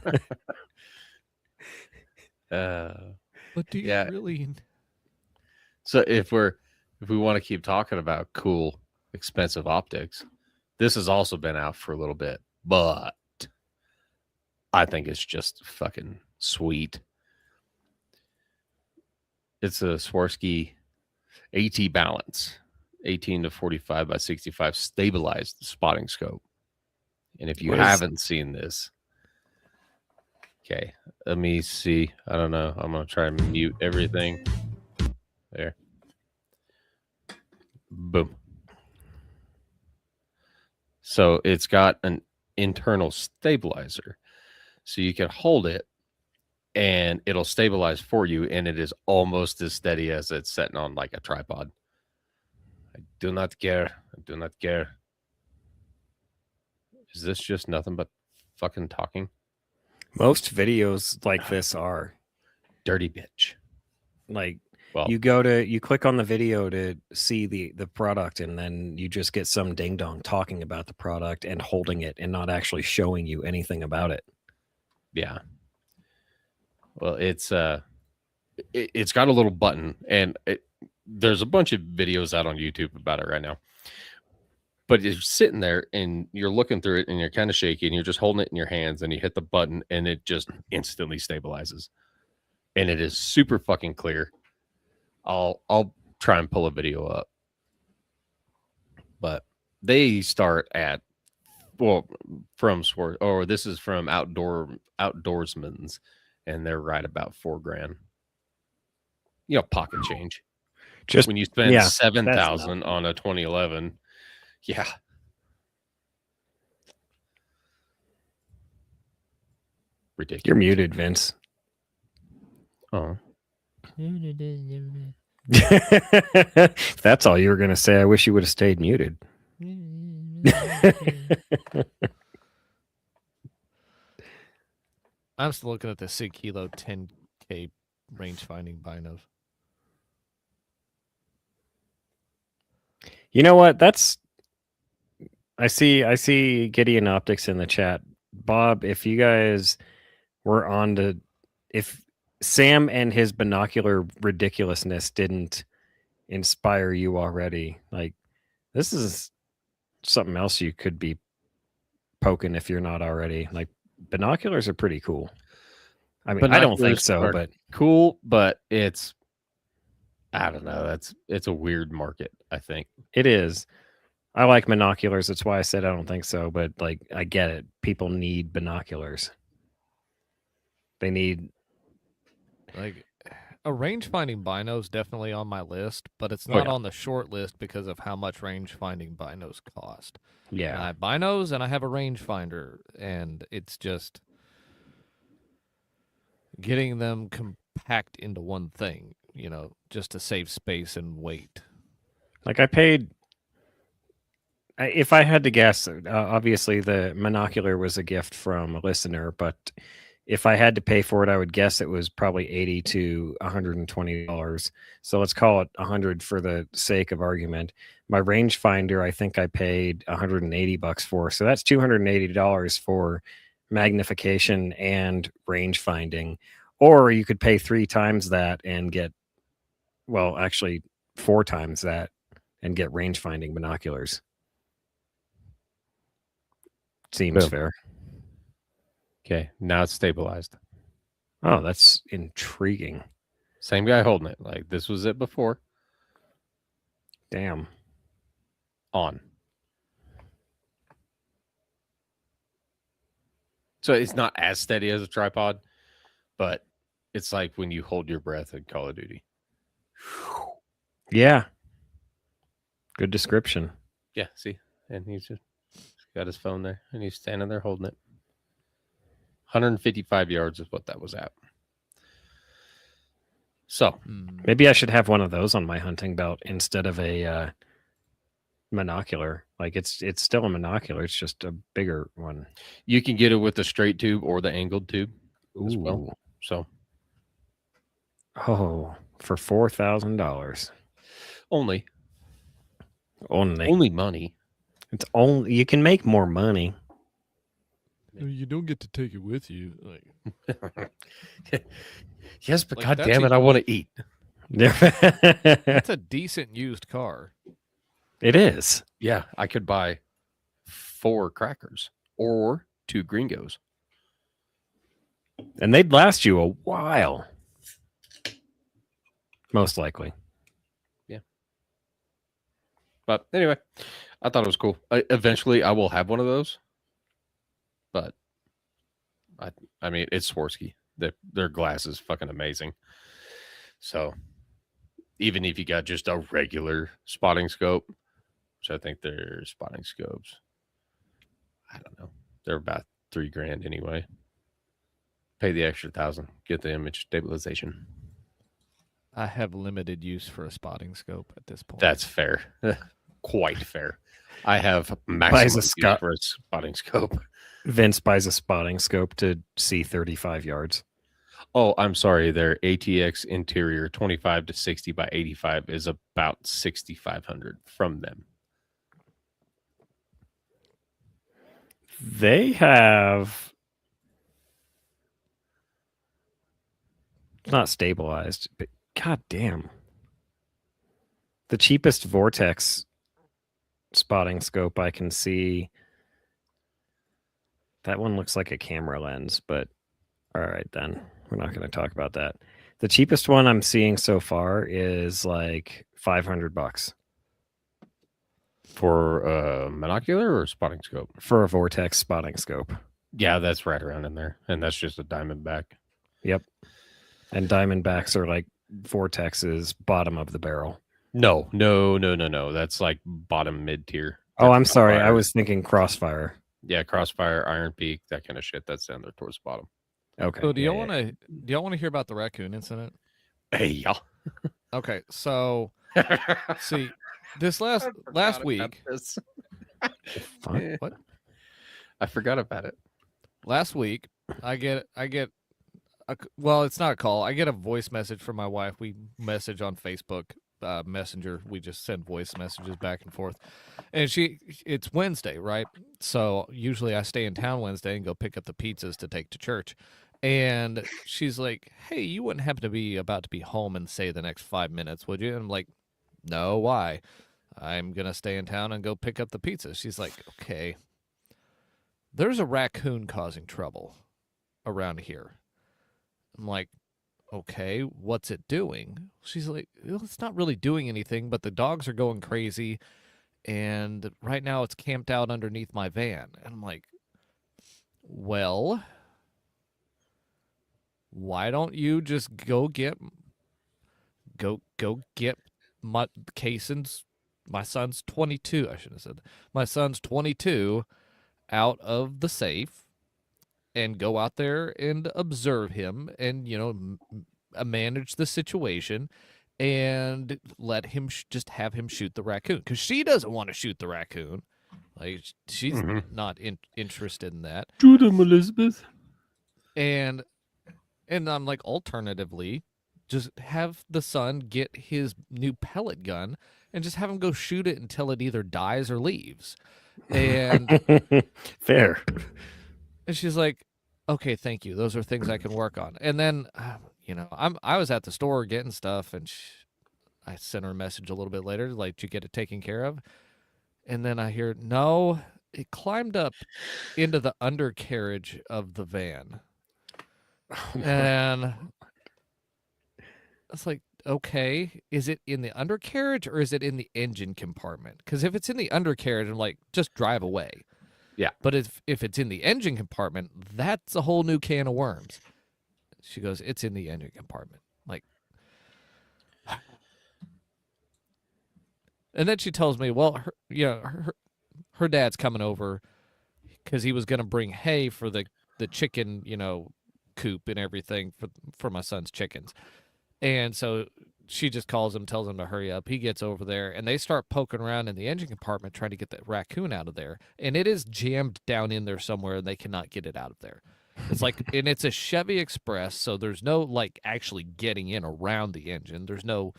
But do you Yeah. really? So if we want to keep talking about cool, expensive optics, this has also been out for a little bit, but I think it's just fucking sweet. It's a Swarovski AT Balance 18 to 45 by 65 stabilized spotting scope. And if you haven't seen this, okay, let me see. I don't know. I'm going to try and mute everything. There. Boom. So it's got an internal stabilizer. So you can hold it and it'll stabilize for you. And it is almost as steady as it's sitting on like a tripod. I do not care. I do not care. Is this just nothing but fucking talking? Most videos like this are Dirty bitch. like Well, you click on the video to see the product, and then you just get some ding dong talking about the product and holding it and not actually showing you anything about it. yeah. Well, it's got a little button, and there's a bunch of videos out on YouTube about it right now. But you're sitting there and you're looking through it and you're kind of shaky and you're just holding it in your hands and you hit the button and it just instantly stabilizes. And it is super fucking clear. I'll try and pull a video up. But they start at this is from Outdoorsman's, and they're right about $4,000. You know, pocket change. Just When you spend yeah, 7,000 on a 2011, yeah. ridiculous. You're muted, Vince. Oh, If that's all you were gonna say, I wish you would have stayed muted. I'm still looking at the Sig Kilo 10K range finding binos. You know what? That's I see Gideon Optics in the chat. Bob, if you guys were on to if Sam and his binocular ridiculousness didn't inspire you already, like this is something else you could be poking if you're not already. Like binoculars are pretty cool. I mean, I don't think Binoculars so, are but cool, but I don't know. It's a weird market, I think. it is. I like binoculars. That's why I said I don't think so, but like I get it. People need binoculars. They need Like a range finding bino is definitely on my list, but it's Oh, not yeah. on the short list because of how much range finding binos cost. yeah. I have binos and I have a rangefinder, and it's just getting them compact into one thing, just to save space and weight. Like I paid if I had to guess, obviously the monocular was a gift from a listener, but if I had to pay for it, I would guess it was probably $80 to $120. So let's call it $100 for the sake of argument. My rangefinder, I think I paid $180 for. So that's $280 for magnification and range finding. Or you could pay 3 times that and get, well, actually 4 times that and get range finding binoculars. Seems Boom. fair. Okay, now it's stabilized. Oh, that's intriguing. Same guy holding it. Like this was it before. Damn. On. So it's not as steady as a tripod, but it's like when you hold your breath in Call of Duty. Yeah. Good description. Yeah, see? And he's just got his phone there and he's standing there holding it. 155 yards is what that was at. So Maybe I should have one of those on my hunting belt instead of a monocular. Like it's still a monocular. It's just a bigger one. you can get it with the straight tube or the angled tube as Ooh. well. So Oh, for $4,000 only only. money. It's only you can make more money. You don't get to take it with you. Like Yes, but Like, god that's damn a- it, I want to eat. that's a decent used car. It is. Yeah, I could buy 4 crackers or 2 gringos. And they'd last you a while. Most likely. But anyway, I thought it was cool. Eventually, I will have one of those. But I mean, it's Swarovski. Their glass is fucking amazing. So even if you got just a regular spotting scope, which I think they're spotting scopes, I don't know, they're about $3,000 anyway. Pay the extra $1,000, get the image stabilization. I have limited use for a spotting scope at this point. That's fair. Quite fair. I have Buys maximum a use Scott- for a spotting scope. Vince buys a spotting scope to see 35 yards. Oh, I'm sorry. Their ATX interior 25 to 60 by 85 is about 6,500 from them. They have not stabilized, but god damn. The cheapest Vortex spotting scope I can see. That one looks like a camera lens, but all right then. We're not going to talk about that. The cheapest one I'm seeing so far is like $500 For monocular or spotting scope? for a Vortex spotting scope. Yeah, that's right around in there. And that's just a Diamondback. Yep. And Diamondbacks are like Vortex's bottom of the barrel. No. That's like bottom mid tier. Oh, I'm sorry. I was thinking Crossfire. Yeah, Crossfire, Iron Peak, that kind of shit. That's down there towards the bottom. Okay. So do y'all yeah, want to hear about the raccoon incident? Hey, y'all. Okay, so see, this last week, This. Fuck. what? I forgot about it. Last week, I get well, it's not a call. I get a voice message from my wife. We message on Facebook Messenger. We just send voice messages back and forth. And it's Wednesday, right? So usually I stay in town Wednesday and go pick up the pizzas to take to church. And she's like, "Hey, you wouldn't happen to be about to be home in, say, the next 5 minutes, would you?" And I'm like, "No, why? I'm gonna stay in town and go pick up the pizza." She's like, "Okay, there's a raccoon causing trouble around here." I'm like, "Okay, what's it doing?" She's like, "Well, it's not really doing anything, but the dogs are going crazy, and right now it's camped out underneath my van." And I'm like, "Well, why don't you just go get my Cason's my son's 22, I should have said. My son's 22 out of the safe and go out there and observe him and, manage the situation and let him just have him shoot the raccoon, because she doesn't want to shoot the raccoon. Like, she's not interested in that. Shoot him, Elizabeth. And I'm like, alternatively, just have the son get his new pellet gun and just have him go shoot it until it either dies or leaves. And Fair. and she's like, "Okay, thank you. Those are things I can work on." And then, I was at the store getting stuff, and I sent her a message a little bit later, like, "Did you get it taken care of?" And then I hear, "No, it climbed up into the undercarriage of the van." And it's like, okay, is it in the undercarriage or is it in the engine compartment? Because if it's in the undercarriage, I'm like, just drive away. Yeah. But if it's in the engine compartment, that's a whole new can of worms. She goes, "It's in the engine compartment." Like, and then she tells me, well, her dad's coming over because he was going to bring hay for the chicken, coop and everything for my son's chickens. And so she just calls him, tells him to hurry up. He gets over there, and they start poking around in the engine compartment trying to get that raccoon out of there. And it is jammed down in there somewhere, and they cannot get it out of there. It's like, and it's a Chevy Express, so there's no, like, actually getting in around the engine. There's no,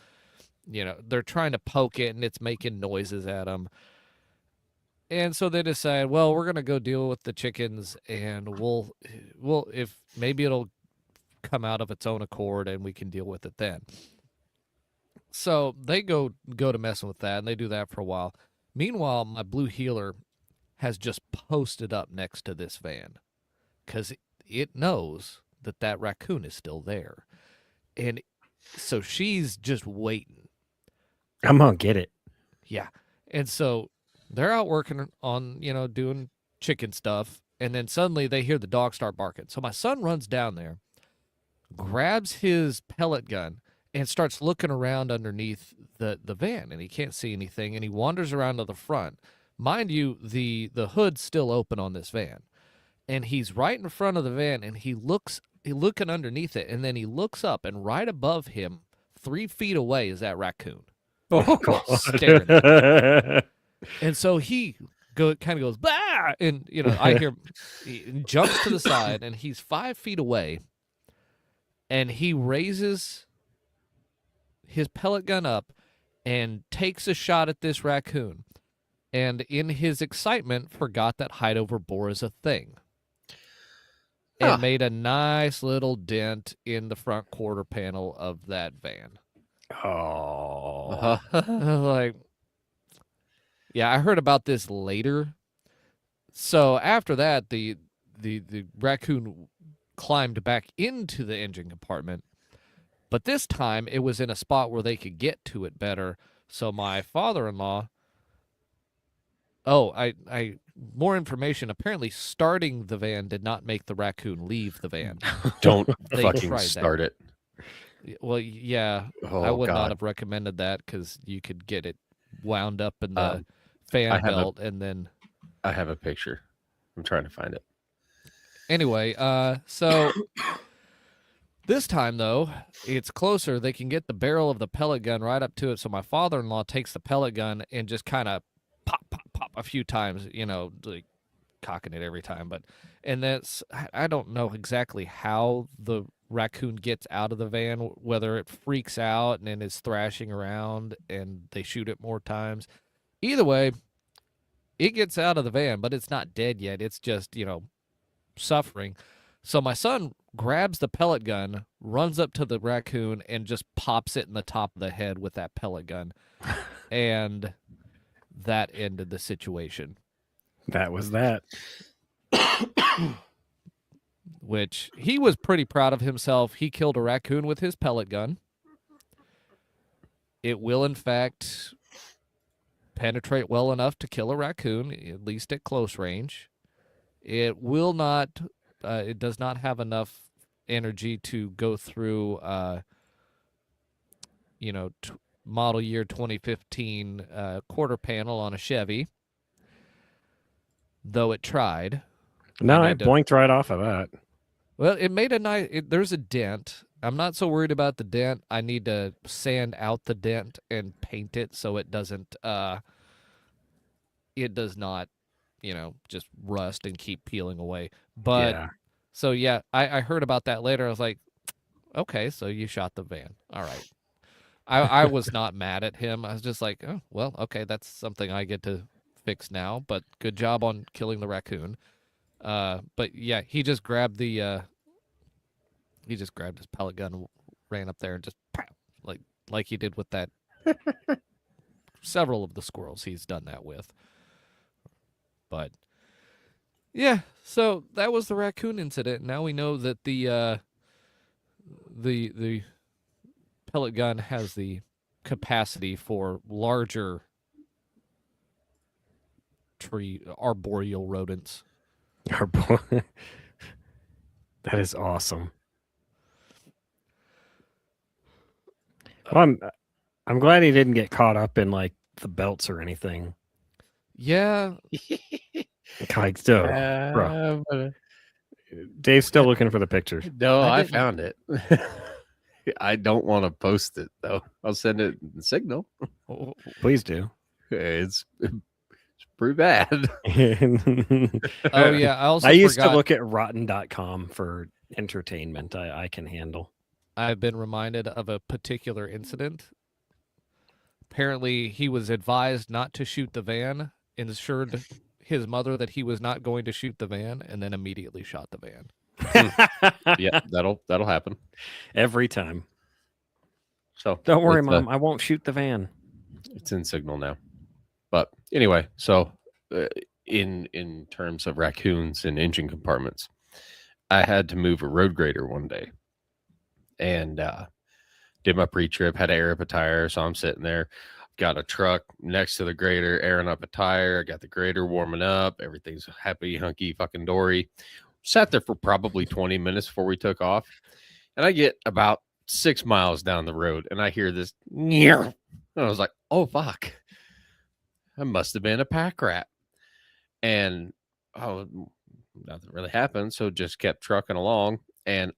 they're trying to poke it, and it's making noises at them. And so they decide, well, we're going to go deal with the chickens, and we'll if maybe it'll come out of its own accord and we can deal with it then. So they go to messing with that, and they do that for a while. Meanwhile, my blue heeler has just posted up next to this van because it knows that raccoon is still there. And so she's just waiting. I'm gonna get it. Yeah. And so they're out working on, doing chicken stuff, and then suddenly they hear the dog start barking. So my son runs down there, grabs his pellet gun, and starts looking around underneath the van, and he can't see anything, and he wanders around to the front. Mind you, the hood's still open on this van, and he's right in front of the van, and he's looking underneath it, and then he looks up, and right above him, 3 feet away, is that raccoon. Oh, God. Staring at him. And so he kind of goes, "Bah!" And, I hear he jumps to the side, and he's 5 feet away, and he raises his pellet gun up and takes a shot at this raccoon. And in his excitement, forgot that hideover bore is a thing. And made a nice little dent in the front quarter panel of that van. Oh. Like, yeah, I heard about this later. So after that, the raccoon climbed back into the engine compartment, but this time it was in a spot where they could get to it better. So my father-in-law, more information. Apparently, starting the van did not make the raccoon leave the van. Don't They fucking tried start that. it. Well, yeah, Oh, I would God. not have recommended that because you could get it wound up in the I fan have belt, and then I have a picture. I'm trying to find it. Anyway, so this time though, it's closer. They can get the barrel of the pellet gun right up to it. So my father-in-law takes the pellet gun and just kind of pop, pop, pop a few times. Like cocking it every time. And that's I don't know exactly how the raccoon gets out of the van, whether it freaks out and then is thrashing around and they shoot it more times. Either way, it gets out of the van, but it's not dead yet. It's just, suffering. So my son grabs the pellet gun, runs up to the raccoon, and just pops it in the top of the head with that pellet gun. And that ended the situation. That was that. Which he was pretty proud of himself. He killed a raccoon with his pellet gun. It will, in fact, penetrate well enough to kill a raccoon, at least at close range. It will not, it does not have enough energy to go through, model year 2015 quarter panel on a Chevy, though it tried. No, I blinked right off of that. Well, it made a nice, there's a dent. I'm not so worried about the dent. I need to sand out the dent and paint it so it doesn't, it does not, just rust and keep peeling away. But Yeah. so yeah, I heard about that later. I was like, okay, so you shot the van. All right. I was not mad at him. I was just like, oh, well, okay, that's something I get to fix now. But good job on killing the raccoon. But yeah, he just grabbed his pellet gun and ran up there and just pow, like he did with that. Several of the squirrels he's done that with. But yeah, so that was the raccoon incident. Now we know that the pellet gun has the capacity for larger arboreal rodents. Our boy. That is awesome. Well, I'm glad he didn't get caught up in like the belts or anything. Yeah, Like so, bro. Dave's still looking for the pictures. No, I didn't- found it. I don't want to post it though. I'll send it in Signal. Please do. It's pretty bad. oh yeah. I also I used forgot, to look at rotten.com for entertainment. I can handle. I've been reminded of a particular incident. Apparently, he was advised not to shoot the van, assured his mother that he was not going to shoot the van, and then immediately shot the van. Yeah, that'll happen. Every time. So Don't worry, it's, Mom. I won't shoot the van. It's in Signal now. But anyway, so in terms of raccoons and engine compartments, I had to move a road grader one day, and did my pre-trip, had to air up a tire, so I'm sitting there, got a truck next to the grader, airing up a tire, I got the grader warming up, everything's happy, hunky, fucking dory. Sat there for probably 20 minutes before we took off, and I get about 6 miles down the road, and I hear this, and I was like, oh, fuck. That must have been a pack rat. And nothing really happened, so just kept trucking along, and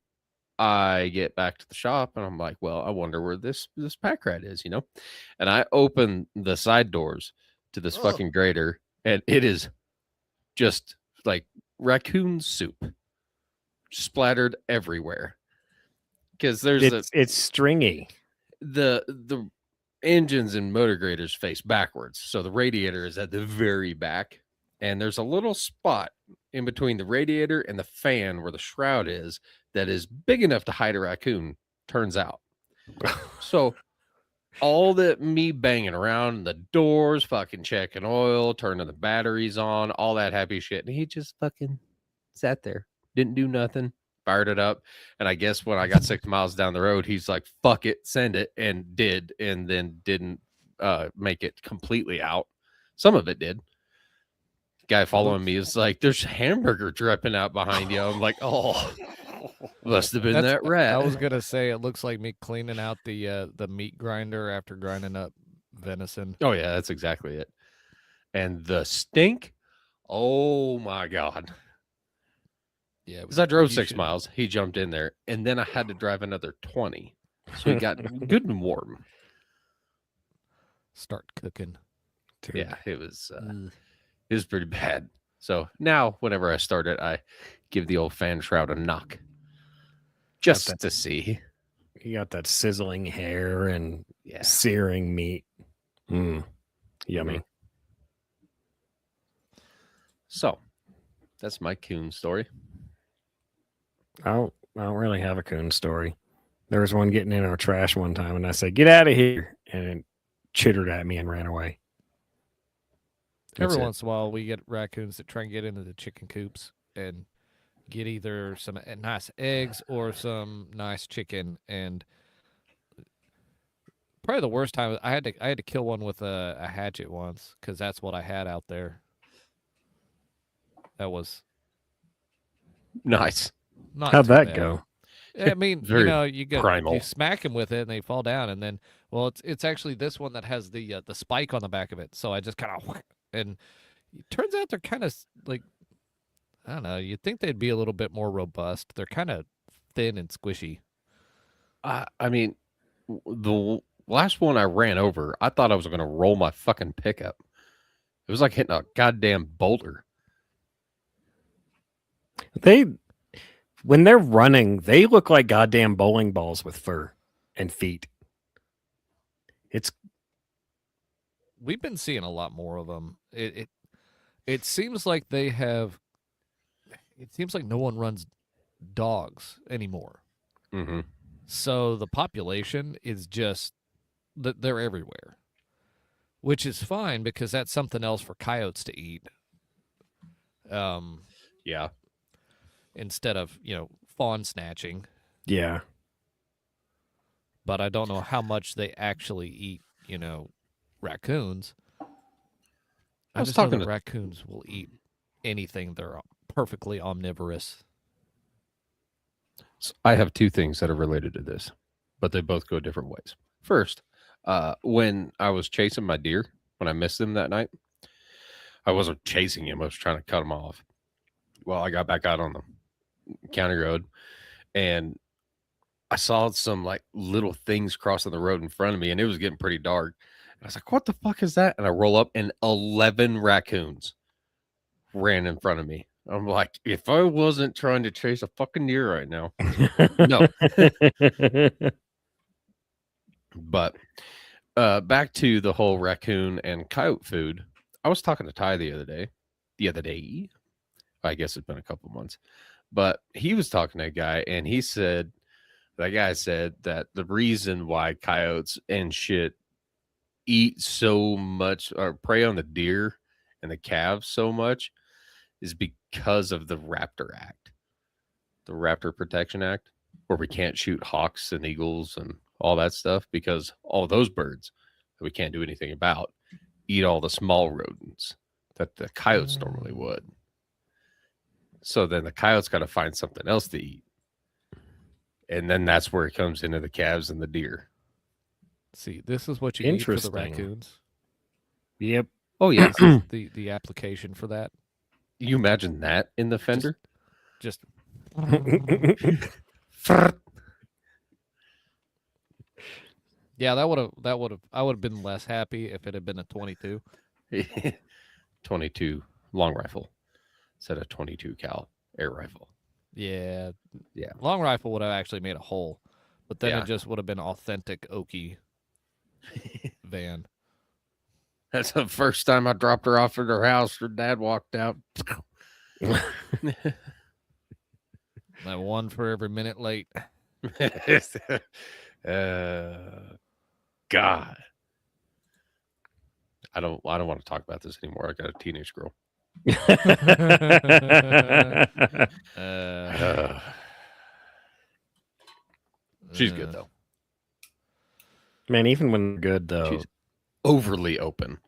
I get back to the shop and I'm like, well, I wonder where this pack rat is, And I open the side doors to this fucking grader, and it is just like raccoon soup splattered everywhere. Because It's stringy. the engines and motor graders face backwards, so the radiator is at the very back, and there's a little spot in between the radiator and the fan where the shroud is that is big enough to hide a raccoon, turns out. So all that me banging around the doors, fucking checking oil, turning the batteries on, all that happy shit, and he just fucking sat there, didn't do nothing, fired it up. And I guess when I got 6 miles down the road, he's like, fuck it, send it, and did, and then didn't make it completely out. Some of it did. Guy following me is like, there's hamburger dripping out behind you. I'm like, oh, must have been that rat. I was gonna say it looks like me cleaning out the meat grinder after grinding up venison. Oh yeah, that's exactly it. And the stink, oh my god, Yeah, Because I drove you 6 should- miles, he jumped in there, and then I had to drive another 20. So he got good and warm. Start cooking. Dude. Yeah, it was Ugh. pretty bad. So now, whenever I start it, I give the old fan shroud a knock, just that. to see. You got that sizzling hair and Yeah. searing meat. Yummy. So that's my coon story. I don't really have a coon story. There was one getting in our trash one time, and I said, "Get out of here!" and it chittered at me and ran away. That's Every it. once in a while, we get raccoons that try and get into the chicken coops and get either some nice eggs or some nice chicken. And probably the worst time, I had to kill one with a hatchet once because that's what I had out there. That was Nice. not How'd too that bad. go? I mean, Very you primal. smack them with it and they fall down, and then it's actually this one that has the spike on the back of it. So I just kind of and it turns out they're kind of like, I don't know. You'd think they'd be a little bit more robust. They're kind of thin and squishy. I mean, the last one I ran over, I thought I was going to roll my fucking pickup. It was like hitting a goddamn boulder. When they're running, they look like goddamn bowling balls with fur and feet. We've been seeing a lot more of them. It seems like they have. It seems like no one runs dogs anymore. Mm-hmm. So the population is just they're everywhere, which is fine because that's something else for coyotes to eat. Yeah. Instead of fawn snatching, Yeah. but I don't know how much they actually eat. Raccoons. I was just know talking that to raccoons will eat anything. They're perfectly omnivorous. I have two things that are related to this, but they both go different ways. First, when I was chasing my deer, when I missed him that night, I wasn't chasing him. I was trying to cut him off. Well, I got back out on the county road and I saw some like little things crossing the road in front of me and it was getting pretty dark. And I was like, what the fuck is that? And I roll up and 11 raccoons ran in front of me. I'm like, if I wasn't trying to chase a fucking deer right now. No. But back to the whole raccoon and coyote food. I was talking to Ty the other day. I guess it's been a couple months. But he was talking to a guy and that guy said that the reason why coyotes and shit eat so much or prey on the deer and the calves so much is because of the Raptor Act, the Raptor Protection Act, where we can't shoot hawks and eagles and all that stuff because all those birds that we can't do anything about eat all the small rodents that the coyotes normally would. So then the coyotes got to find something else to eat. And then that's where it comes into the calves and the deer. See, this is what you need for the Interesting. raccoons. Yep. Oh, yeah. This is the application for that. You imagine that in the fender? Just yeah, I would have been less happy if it had been a 22. 22 long rifle instead of 22 cal air rifle. Yeah. Yeah. Long rifle would have actually made a hole, but then Yeah. it just would have been authentic Okie van. That's the first time I dropped her off at her house. Her dad walked out. That one for every minute late. God. I don't want to talk about this anymore. I got a teenage girl. She's good though. Man, even when they're good though, She's overly open.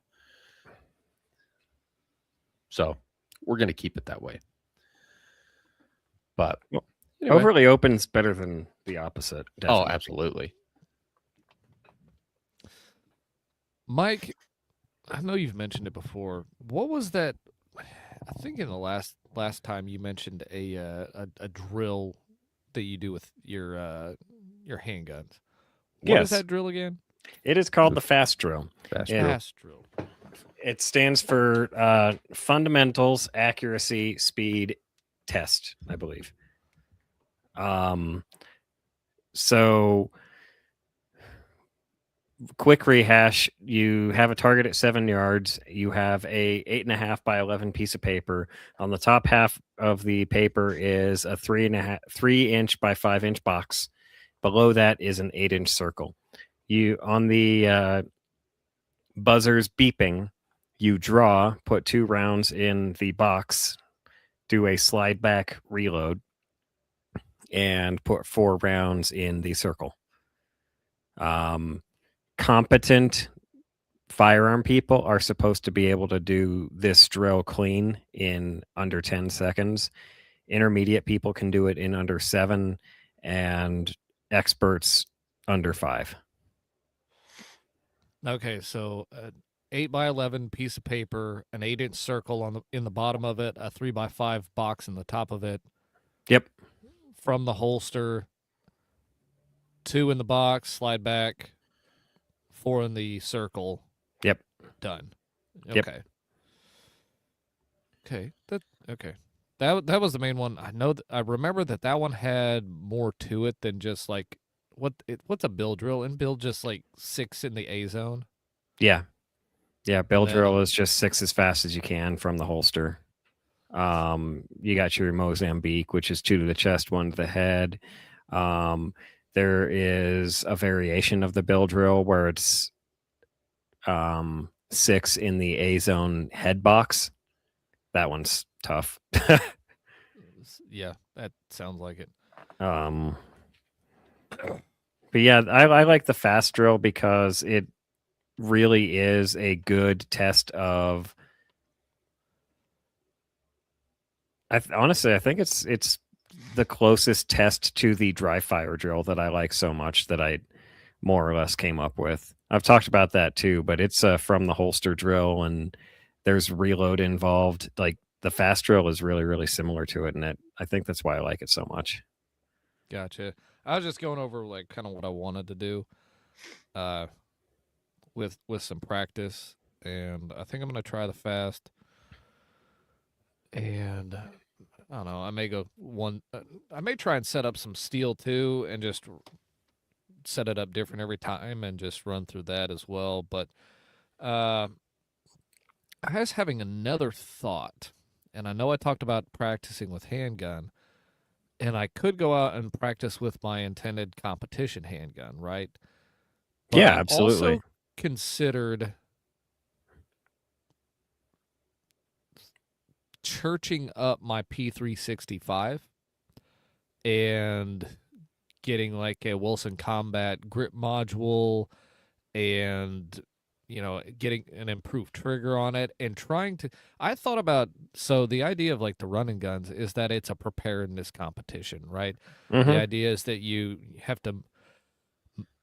So we're gonna keep it that way. But anyway. overly open's better than the opposite. Oh, definitely. absolutely. Mike, I know you've mentioned it before. What was that? I think in the last last time you mentioned a drill that you do with your handguns. What is Yes. that drill again? It is called the fast drill. Fast Yeah. drill. Fast drill. It stands for fundamentals, accuracy, speed, test, I believe. So quick rehash: you have a target at 7 yards. You have a 8.5 by 11 piece of paper. On the top half of the paper is a 3 inch by 5 inch box. Below that is an 8-inch circle. You on the buzzers beeping, you draw, put 2 rounds in the box, do a slide back reload, and put 4 rounds in the circle. Competent firearm people are supposed to be able to do this drill clean in under 10 seconds. Intermediate people can do it in under 7, and experts under 5. Okay, so 8 by 11 piece of paper, an 8-inch circle in the bottom of it, a 3 by 5 box in the top of it. Yep. From the holster, 2 in the box, slide back, 4 in the circle. Yep. Done. Yep. Okay. Okay. That was the main one. I remember that one had more to it than just like what's a bill drill? And bill just like 6 in the A zone. Yeah. Bill Then- drill is just 6 as fast as you can from the holster. You got your Mozambique, which is 2 to the chest, 1 to the head. There is a variation of the bill drill where it's 6 in the A zone head box. That one's tough. Yeah, that sounds like it. But yeah, I like the fast drill because it really is a good test of. Honestly, I think it's the closest test to the dry fire drill that I like so much that I more or less came up with. I've talked about that too, but it's from the holster drill, and there's reload involved. Like the fast drill is really, really similar to it, and I think that's why I like it so much. Gotcha. I was just going over like kind of what I wanted to do with some practice, and I think I'm going to try the fast. And I don't know, I may go one I may try and set up some steel too and just set it up different every time and just run through that as well, but I was having another thought, and I know I talked about practicing with handgun, and I could go out and practice with my intended competition handgun, right? But Yeah, I absolutely. also considered churching up my P365 and getting like a Wilson Combat grip module and getting an improved trigger on it and trying to so the idea of like the running guns is that it's a preparedness competition, right? Mhm. The idea is that you have to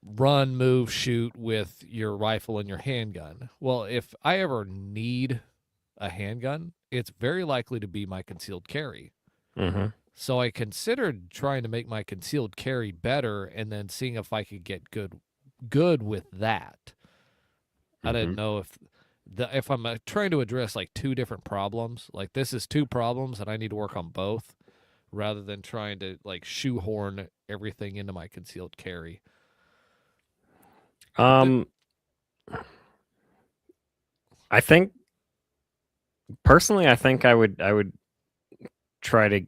run, move, shoot with your rifle and your handgun. Well, if I ever need a handgun, it's very likely to be my concealed carry. Mhm. So I considered trying to make my concealed carry better and then seeing if I could get good with that. I didn't know if I'm trying to address like 2 different problems, like this is 2 problems and I need to work on both rather than trying to like shoehorn everything into my concealed carry. I think personally, I think I would try to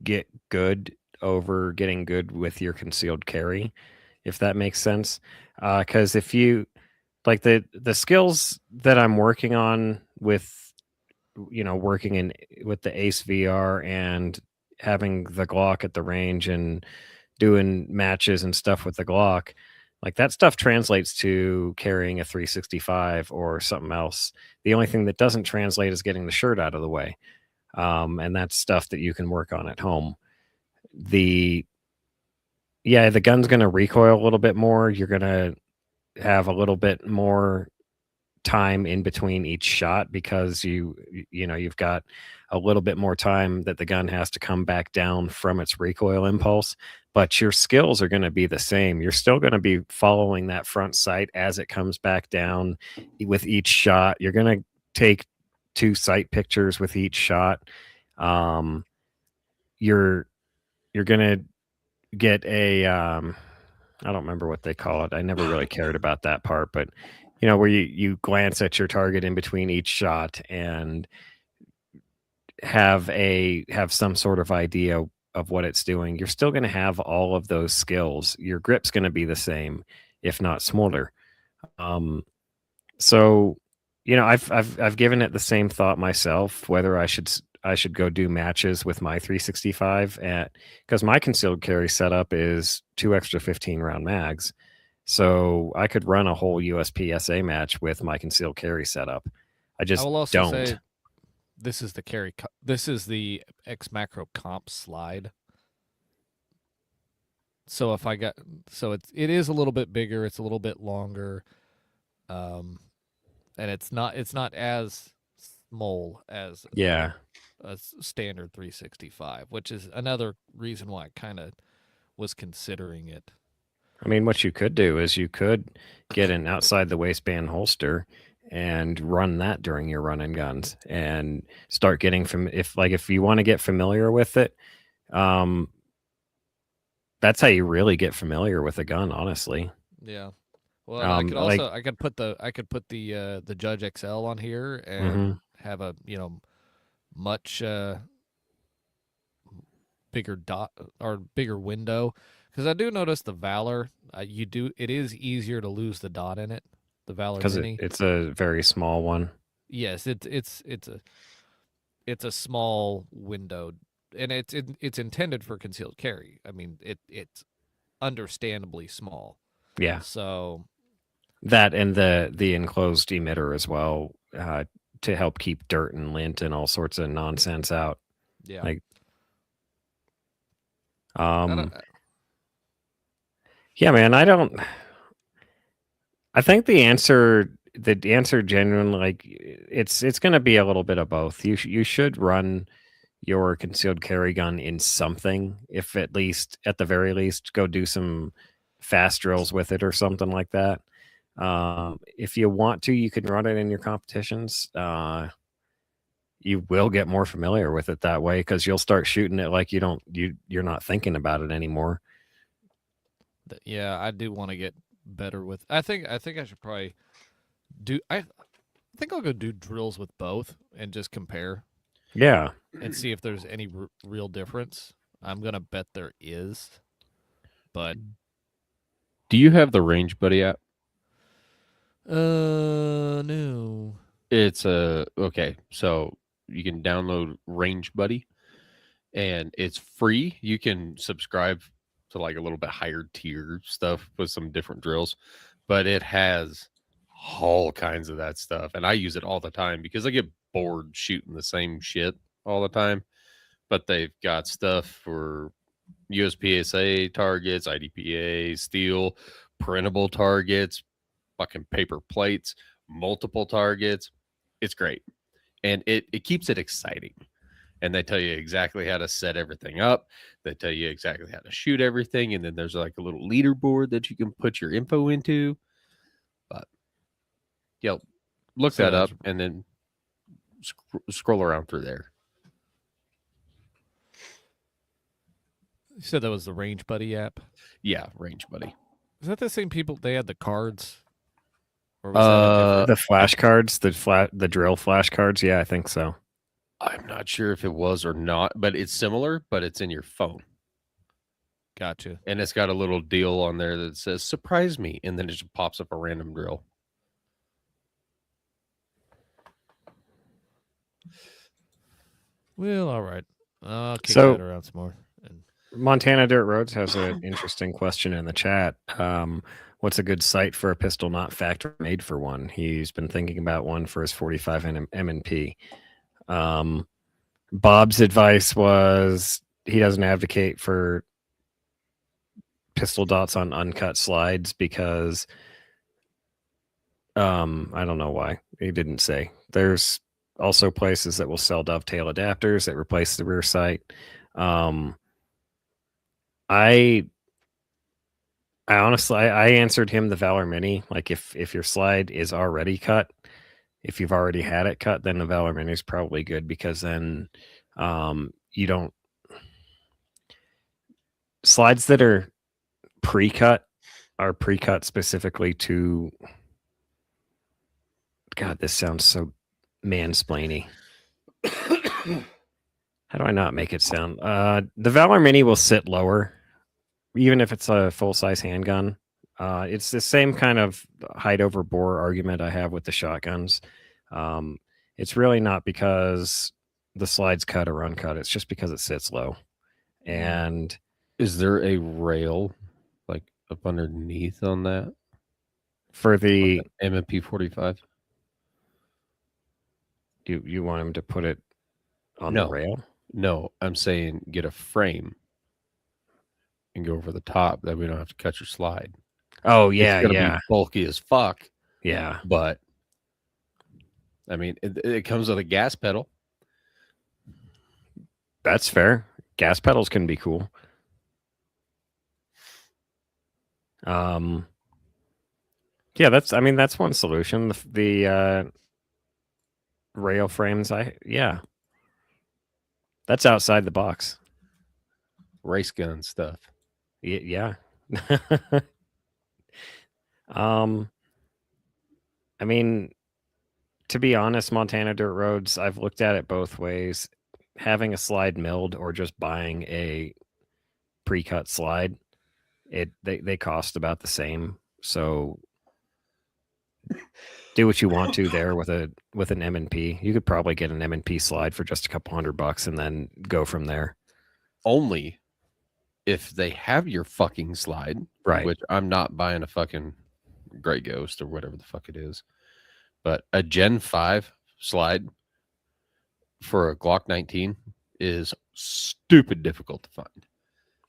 get good over getting good with your concealed carry, if that makes sense. Because if you like the skills that I'm working on with, working with the Ace VR and having the Glock at the range and doing matches and stuff with the Glock, like that stuff translates to carrying a 365 or something else. The only thing that doesn't translate is getting the shirt out of the way. And that's stuff that you can work on at home. The gun's going to recoil a little bit more. You're going to have a little bit more time in between each shot because you've got a little bit more time that the gun has to come back down from its recoil impulse, but your skills are going to be the same. You're still going to be following that front sight as it comes back down with each shot. You're going to take 2 sight pictures with each shot. You're going to get a I don't remember what they call it. I never really cared about that part, but where you glance at your target in between each shot and have some sort of idea of what it's doing. You're still going to have all of those skills. Your grip's going to be the same, if not smaller. So, I've given it the same thought myself, whether I should go do matches with my 365 because my concealed carry setup is 2 extra 15 round mags. So I could run a whole USPSA match with my concealed carry setup. I will also don't. Say this is the carry. This is the X Macro comp slide. So it is a little bit bigger. It's a little bit longer, and it's not as small as a standard 365, which is another reason why I kind of was considering it. I mean, what you could do is you could get an outside the waistband holster and run that during your run and guns and start getting if you want to get familiar with it. That's how you really get familiar with a gun, honestly. Yeah. Well, I could put the Judge XL on here and have a much bigger dot or bigger window, because I do notice the Valor. It is easier to lose the dot in it. The Valor Mini, it's a very small one. Yes, it's a small window, and it's intended for concealed carry. I mean, it's understandably small. Yeah. So that and the enclosed emitter as well, to help keep dirt and lint and all sorts of nonsense out. Yeah. Yeah, man, I think the answer genuinely, it's going to be a little bit of both. You should run your concealed carry gun in something, if at the very least, go do some fast drills with it or something like that. If you want to, you can run it in your competitions. You will get more familiar with it that way, because you'll start shooting it like you're not thinking about it anymore. Yeah, I do want to get better with. I think I should probably do. I think I'll go do drills with both and just compare. Yeah, and see if there's any real difference. I'm gonna bet there is, but do you have the Range Buddy app? No. It's okay. So you can download Range Buddy, and it's free. You can subscribe to like a little bit higher tier stuff with some different drills, but it has all kinds of that stuff, and I use it all the time because I get bored shooting the same shit all the time. But they've got stuff for USPSA targets, IDPA, steel, printable targets, fucking paper plates, multiple targets. It's great, and it keeps it exciting. And they tell you exactly how to set everything up. They tell you exactly how to shoot everything. And then there's like a little leaderboard that you can put your info into. But yeah, look that up and then scroll around through there. You said that was the Range Buddy app? Yeah, Range Buddy. Is that the same people? They had the cards? Or was the flashcards, the drill flashcards? Yeah, I think so. I'm not sure if it was or not, but it's similar, but it's in your phone. Gotcha. And it's got a little deal on there that says, surprise me. And then it just pops up a random drill. Well, all right. I'll kick that around some more. Montana Dirt Roads has an interesting question in the chat. What's a good sight for a pistol not factory made for one? He's been thinking about one for his 45 M&P. Bob's advice was he doesn't advocate for pistol dots on uncut slides because I don't know why. He didn't say. There's also places that will sell dovetail adapters that replace the rear sight. I honestly, I answered him the Valor Mini. Like if your slide is already cut, if you've already had it cut, then the Valor Mini is probably good because then you don't slides that are pre-cut are pre-cut specifically to. God, this sounds so mansplainy. How do I not make it sound? The Valor Mini will sit lower, even if it's a full-size handgun. It's the same kind of height over bore argument I have with the shotguns. It's really not because the slide's cut or uncut. It's just because it sits low. And Is there a rail like up underneath on that? for the MP 45? you want him to put it on No. the rail? No, I'm saying get a frame and go over the top that we don't have to cut your slide. Oh yeah, It's gonna yeah, be bulky as fuck, yeah. but I mean, it comes with a gas pedal. That's fair. Gas pedals can be cool. Yeah, that's one solution. The rail frames, that's outside the box. Race gun stuff. Yeah. I mean, to be honest, Montana dirt roads, I've looked at it both ways. Having a slide milled or just buying a pre-cut slide, they cost about the same. So do what you want to there with an M&P. You could probably get an M&P slide for just a couple $100 and then go from there. Only if they have your fucking slide, Right. Which I'm not buying a fucking Grey Ghost or whatever the fuck it is, but a Gen 5 slide for a Glock 19 is stupid difficult to find.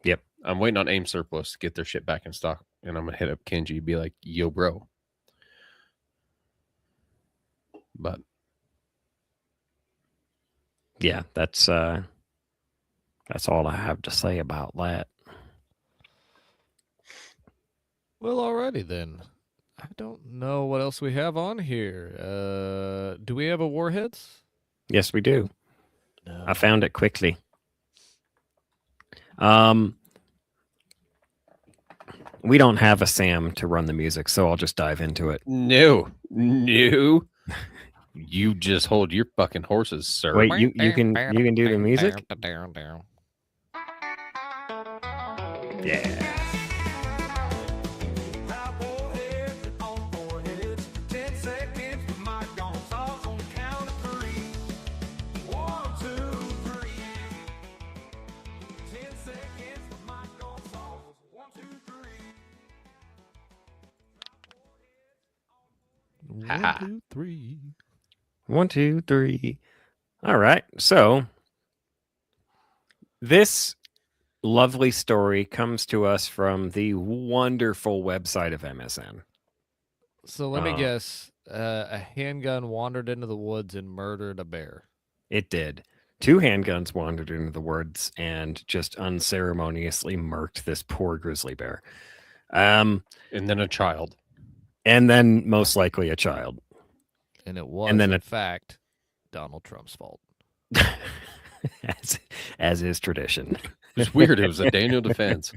Yep. I'm waiting on AIM Surplus to get their shit back in stock, and I'm gonna hit up Kenji and be like, "Yo, bro." But yeah, that's all I have to say about that. Well, alrighty then. I don't know what else we have on here. Do we have a Warheads? Yes, we do. No. I found it quickly. We don't have a Sam to run the music, so I'll just dive into it. no. You just hold your fucking horses, sir. Wait, you can do the music? Yeah. One, two, three. 1, 2, 3. All right. So this lovely story comes to us from the wonderful website of MSN. So let me guess. A handgun wandered into the woods and murdered a bear. It did. 2 handguns wandered into the woods and just unceremoniously murked this poor grizzly bear. And then a child. And then most likely a child. And it was, And then in fact, Donald Trump's fault. as is tradition. It's weird. It was a Daniel defense.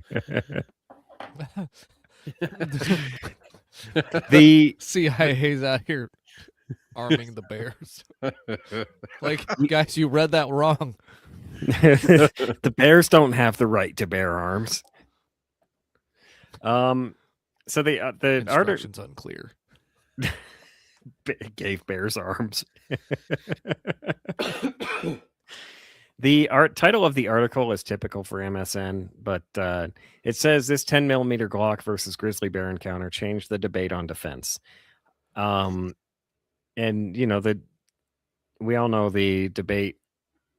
The CIA's out here arming the bears. Like, guys, you read that wrong. the bears don't have the right to bear arms. So the Instructions unclear. gave bears arms. The title of the article is typical for MSN, but it says this 10mm Glock versus grizzly bear encounter changed the debate on defense. And you know, we all know the debate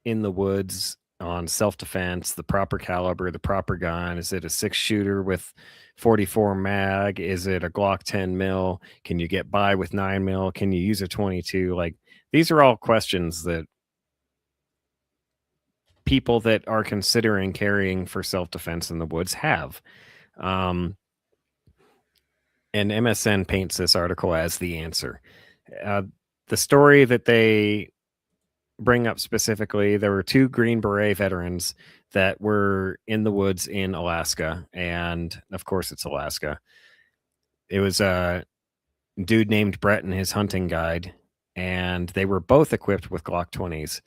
in the woods on self-defense, the proper caliber, the proper gun. Is it a 6-shooter with 44 mag? Is it a Glock 10 mil? Can you get by with 9 mil? Can you use a 22? Like, these are all questions that people that are considering carrying for self-defense in the woods have. And MSN paints this article as the answer. The story that they bring up specifically, there were 2 Green Beret veterans that were in the woods in Alaska, and of course it's Alaska. It was a dude named Brett and his hunting guide, and they were both equipped with Glock 20s.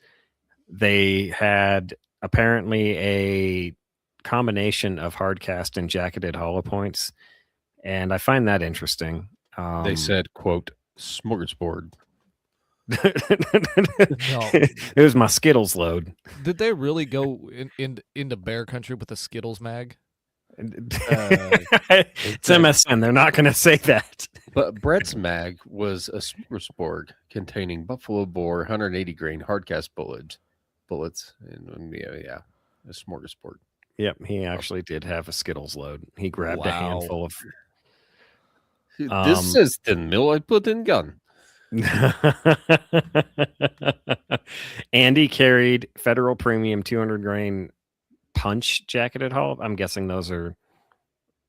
They had apparently a combination of hardcast and jacketed hollow points, and I find that interesting. They said, quote, smorgasbord. It was my Skittles load. Did they really go into bear country with a Skittles mag? It's MSN. They're not going to say that. But Brett's mag was a smorgasbord containing buffalo boar 180 grain hardcast bullets, and a smorgasbord. Yep, he actually did have a Skittles load. He grabbed a handful of. This says 10 mil. I put in gun. Andy carried Federal Premium 200 grain punch jacketed hull. I'm guessing those are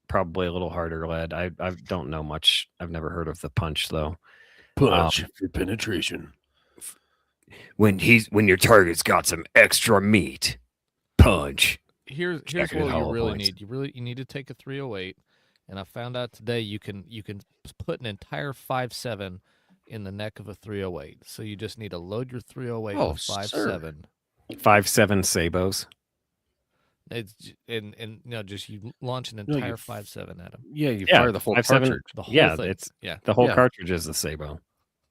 probably a little harder lead. I don't know much. I've never heard of the punch though. Punch for penetration. When your target's got some extra meat, punch. Here's what you really need. You need to take a 308, and I found out today you can put an entire 5.7 in the neck of a 308. So you just need to load your 308 with 5.7. 5.7 sabos. It's and just you launch an entire 5.7 at them. Yeah, you fire the full 5.7 cartridge. The whole Yeah, thing. it's the whole Yeah. cartridge is the sabo.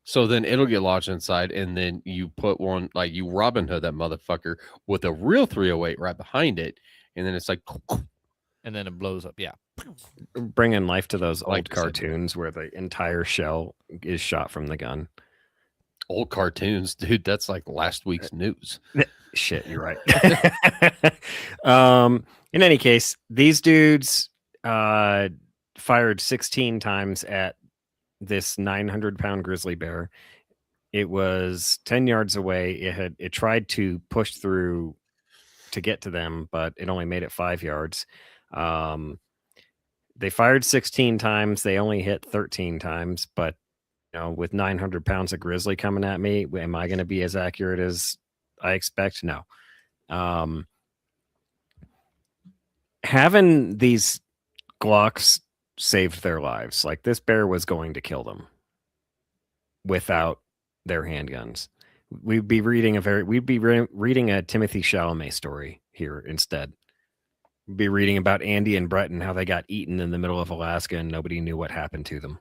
So then it'll get launched inside, and then you put one, like you Robin Hood that motherfucker with a real 308 right behind it, and then it's like, and then it blows up. Yeah. Bringing life to those Like old I said. cartoons where the entire shell is shot from the gun. old cartoons, dude. That's like last week's news. Shit, you're right. In any case, these dudes fired 16 times at this 900-pound grizzly bear. It was 10 yards away. It tried to push through to get to them, but it only made it 5 yards. They fired 16 times. They only hit 13 times, but with 900 pounds of grizzly coming at me, am I going to be as accurate as I expect? No. Having these Glocks saved their lives. Like, this bear was going to kill them without their handguns. We'd be reading a Timothy Chalamet story here instead. We'd be reading about Andy and Brett and how they got eaten in the middle of Alaska and nobody knew what happened to them.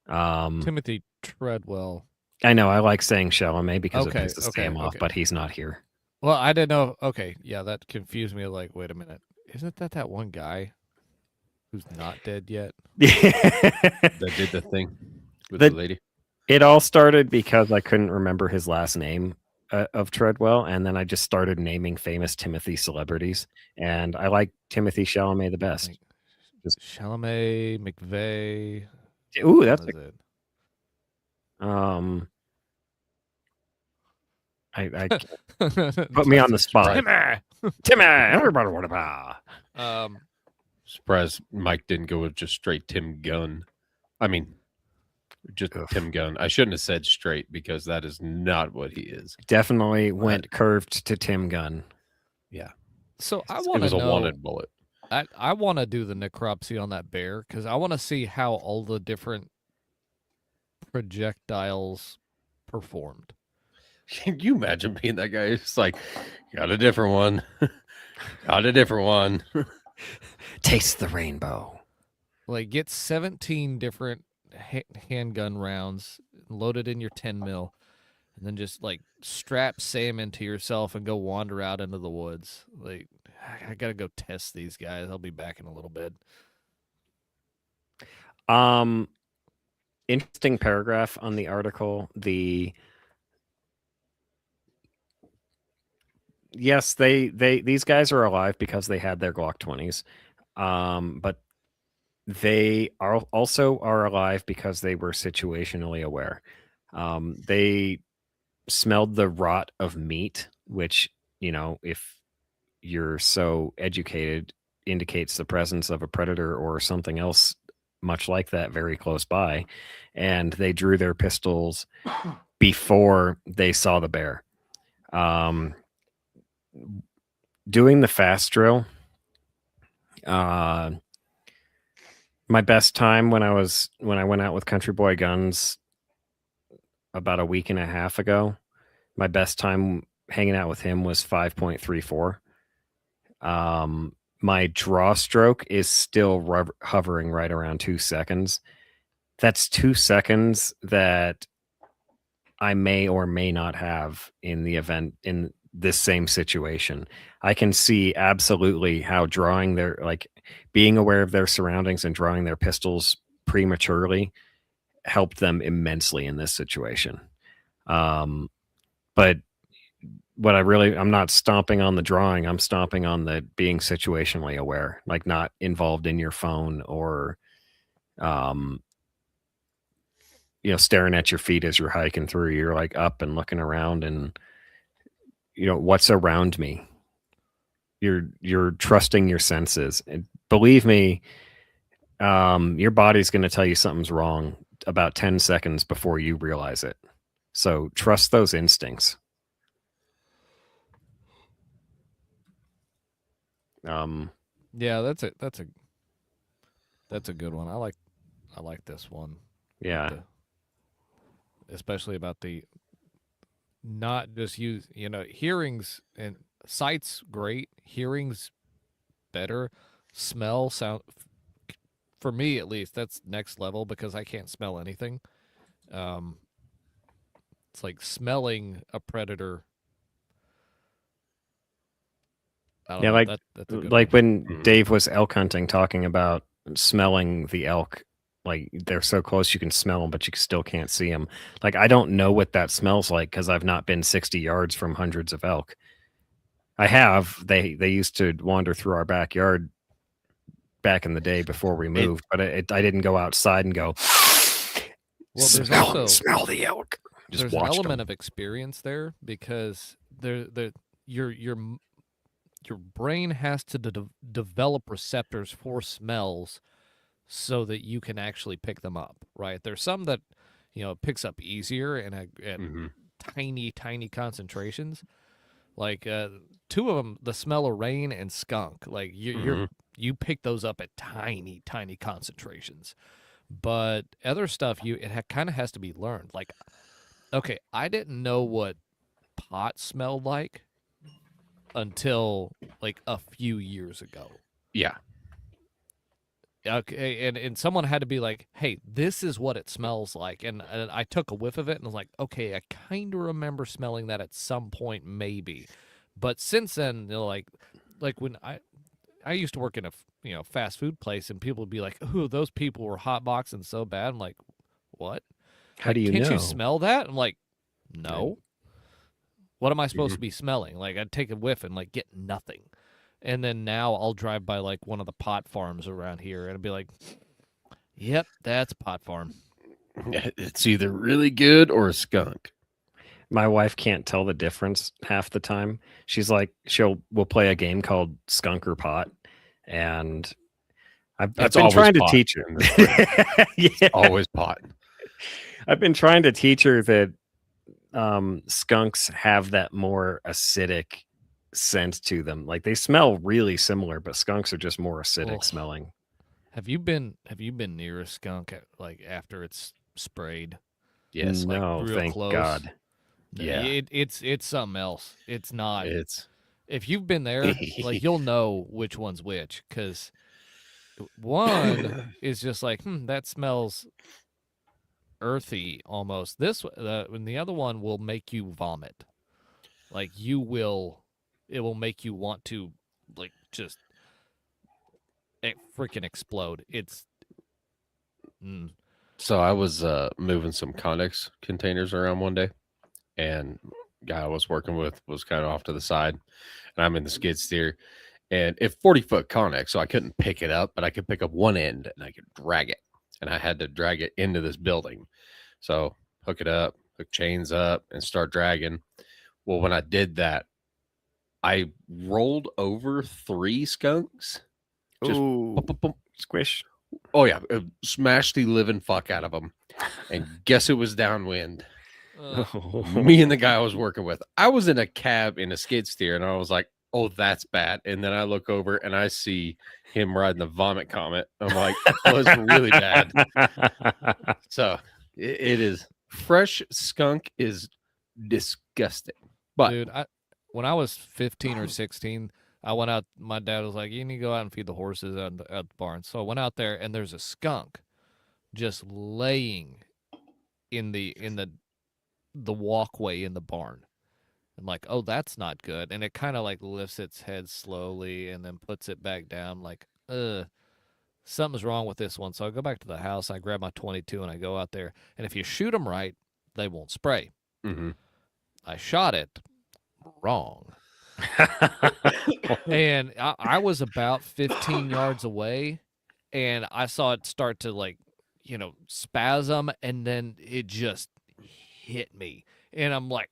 Timothy Treadwell. I know, I like saying Chalamet because it Okay, pisses Sam off, but he's not here. Well, I didn't know. Okay, yeah, that confused me. Like, wait a minute, isn't that one guy who's not dead yet? That did the thing with the lady. It all started because I couldn't remember his last name of Treadwell, and then I just started naming famous Timothy celebrities, and I like Timothy Chalamet the best. Chalamet, McVeigh. Ooh, that's it. I put me on the spot. Timmy, everybody what about? Surprised Mike didn't go with just straight Tim Gunn. I mean, just Tim Gunn. I shouldn't have said straight because that is not what he is. Definitely went curved to Tim Gunn. Yeah. So I It want was to a know. wanted bullet. I want to do the necropsy on that bear because I want to see how all the different projectiles performed. Can you imagine being that guy? It's like, got a different one. Got a different one. Taste the rainbow. Like, get 17 different handgun rounds loaded in your 10 mil, and then just like strap Sam into yourself and go wander out into the woods. Like, I gotta go test these guys. I'll be back in a little bit. Interesting paragraph on the article. yes, these guys are alive because they had their Glock 20s. But they are also alive because they were situationally aware. They smelled the rot of meat, which, if you're so educated, indicates the presence of a predator or something else much like that very close by. And they drew their pistols before they saw the bear. Doing the fast drill, my best time when I went out with Country Boy Guns about a week and a half ago, my best time hanging out with him was 5.34. My draw stroke is still hovering right around 2 seconds. That's 2 seconds that I may or may not have in the event in this same situation. I can see absolutely how drawing being aware of their surroundings and drawing their pistols prematurely helped them immensely in this situation. But what I'm not stomping on the drawing. I'm stomping on the being situationally aware, like not involved in your phone or, staring at your feet as you're hiking through. You're like up and looking around and, what's around me. You're trusting your senses. And believe me, your body's going to tell you something's wrong about 10 seconds before you realize it. So trust those instincts. Yeah, that's a good one. I like this one. Yeah. Especially about the not just use, hearings and sight's great, hearings better, smell, sound, for me at least, that's next level because I can't smell anything. It's like smelling a predator. I don't know. Like that's a good like one. when Dave was elk hunting, talking about smelling the elk. Like they're so close you can smell them, but you still can't see them. Like I don't know what that smells like because I've not been 60 yards from hundreds of elk. I have. They used to wander through our backyard back in the day before we moved, but I didn't go outside and go. Well, there's smell also smell the elk. Just there's an watched element them. of experience there because your brain has to develop receptors for smells so that you can actually pick them up, right? There's some that it picks up easier and at tiny concentrations. Like two of them, the smell of rain and skunk. Like you pick those up at tiny concentrations. But other stuff, it kind of has to be learned. Like, okay, I didn't know what pot smelled like until like a few years ago. Yeah. Okay, and someone had to be like, "Hey, this is what it smells like," and I took a whiff of it and was like, "Okay, I kind of remember smelling that at some point, maybe," but since then, like when I used to work in a fast food place, and people would be like, "Ooh, those people were hotboxing so bad." I'm like, "What? How do you Can't know? you smell that?" I'm like, "No." What am I supposed to be smelling? Like I'd take a whiff and like get nothing. And then now I'll drive by like one of the pot farms around here and I'll be like, "Yep, that's pot farm." It's either really good or a skunk. My wife can't tell the difference half the time. She's like, we'll play a game called Skunk or Pot, and I've It's been always trying to pot teach her. in this place. Yeah. Always pot. I've been trying to teach her that skunks have that more acidic scent to them. Like they smell really similar, but skunks are just more acidic Ugh. smelling. Have you been near a skunk like after it's sprayed? Yes. like, No, real thank close. God. Yeah. It's something else. It's not. It's If you've been there, like you'll know which one's which, because one is just like, that smells earthy almost. And the other one will make you vomit. Like it will make you want to like just freaking explode. It's So I was moving some Connex containers around one day, and guy I was working with was kind of off to the side, and I'm in the skid steer, and it's 40-foot Connex, so I couldn't pick it up, but I could pick up one end and I could drag it, and I had to drag it into this building. So hook it up, hook chains up, and start dragging. Well, when I did that, I rolled over 3 skunks. Just Ooh, boom, boom, boom. squish. Oh yeah, smashed the living fuck out of them. And guess who was downwind? Me and the guy I was working with. I was in a cab in a skid steer, and I was like, "Oh, that's bad." And then I look over and I see him riding the vomit comet. I'm like, "Oh, it's really bad." So it is. Fresh skunk is disgusting. But Dude, when I was 15 or 16, I went out. My dad was like, "You need to go out and feed the horses at the barn." So I went out there, and there's a skunk just laying in the walkway in the barn. I'm like, "Oh, that's not good." And it kind of like lifts its head slowly and then puts it back down. Like, something's wrong with this one. So I go back to the house. I grab my 22 and I go out there. And if you shoot them right, they won't spray. mhm. I shot it wrong. And I was about 15 yards away, and I saw it start to like, spasm, and then it just hit me, and I'm like,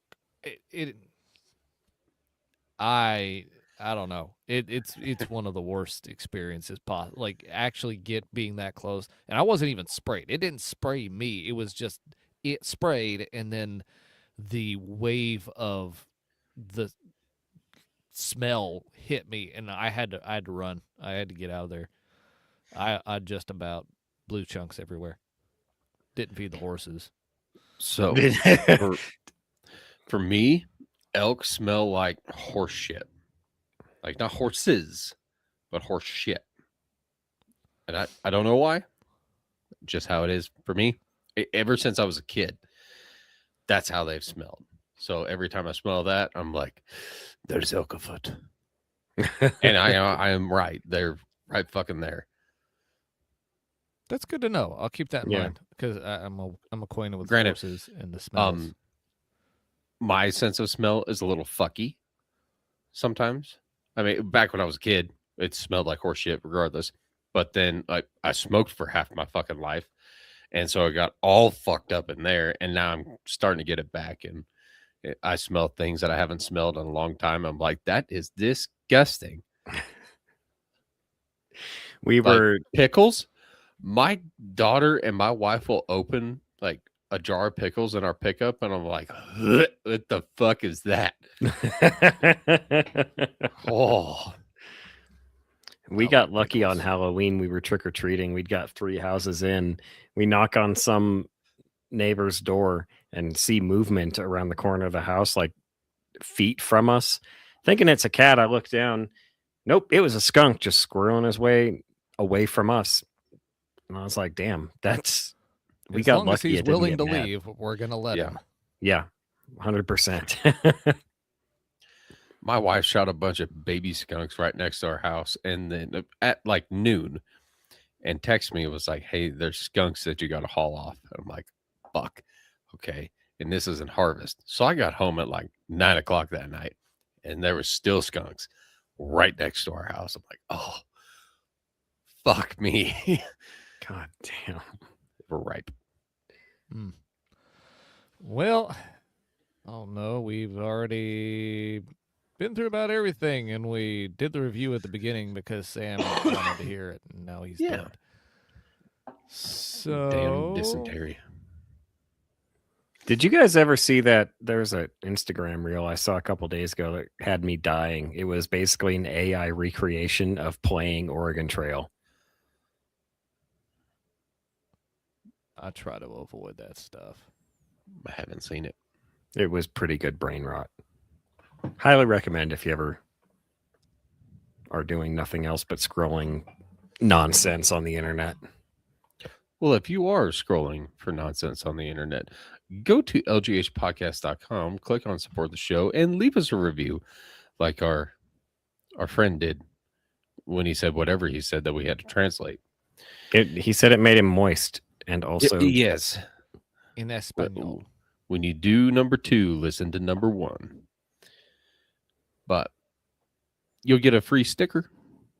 I don't know. It's one of the worst experiences possible. Like actually being that close, and I wasn't even sprayed. It didn't spray me. It was just it sprayed, and then the wave of the smell hit me, and I had to run. I had to get out of there. I just about blew chunks everywhere. Didn't feed the horses. So for me, elk smell like horse shit. Like not horses, but horse shit. And I don't know why. Just how it is for me. Ever since I was a kid, that's how they've smelled. So every time I smell that, I'm like, there's elk afoot. And I am right. They're right fucking there. That's good to know. I'll keep that in Yeah. mind because I'm acquainted with Granted, horses and the smells. My sense of smell is a little fucky sometimes. I mean, back when I was a kid, it smelled like horse shit regardless. But then I smoked for half my fucking life. And so I got all fucked up in there. And now I'm starting to get it back. And I smell things that I haven't smelled in a long time. I'm like, that is disgusting. We Like were pickles. My daughter and my wife will open like a jar of pickles in our pickup, and I'm like, what the fuck is that? Oh, we I got love lucky on pickles. Halloween. We were trick or treating. We'd got 3 houses in. We knock on some neighbor's door and see movement around the corner of the house, like feet from us. Thinking it's a cat, I look down. Nope, it was a skunk just squirreling his way away from us. And I was like, damn, we as got long lucky. as he's it didn't willing get to mad. leave, we're gonna let Yeah. him. Yeah, 100%. My wife shot a bunch of baby skunks right next to our house, and then at like noon, and text me, it was like, hey, there's skunks that you got to haul off. And I'm like, fuck, okay. And this isn't harvest. So I got home at like 9 o'clock that night, and there was still skunks right next to our house. I'm like, oh, fuck me. God damn. We're ripe. Well, oh no, we've already been through about everything, and we did the review at the beginning because Sam wanted to hear it, and now he's Yeah. dead. So Damn dysentery. Did you guys ever see that? There's an Instagram reel I saw a couple days ago that had me dying. It was basically an AI recreation of playing Oregon Trail. I try to avoid that stuff. I haven't seen it. It was pretty good brain rot. Highly recommend if you ever are doing nothing else but scrolling nonsense on the internet. Well, if you are scrolling for nonsense on the internet, go to lghpodcast.com, click on support the show, and leave us a review like our friend did when he said whatever he said that we had to translate. He said it made him moist and also Yes. In Espanol. When you do number 2, listen to number 1. But you'll get a free sticker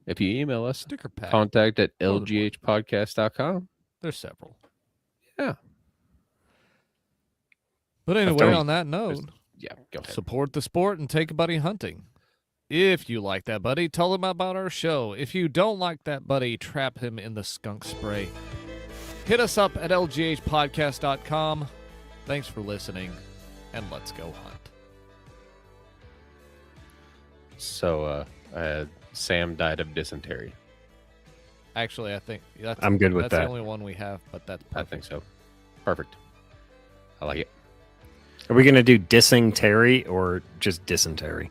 if you email us. Sticker pack. Contact at More than one. lghpodcast.com. There's several. Yeah. But anyway, don't- on that note, Yeah, go ahead. support the sport and take a buddy hunting. If you like that buddy, tell him about our show. If you don't like that buddy, trap him in the skunk spray. Hit us up at lghpodcast.com. Thanks for listening, and let's go hunt. So, Sam died of dysentery. Actually, I think that's, I'm good with that's that. the only one we have, but that's I perfect. think so. Perfect. I like it. Are we going to do dissing Terry or just dysentery?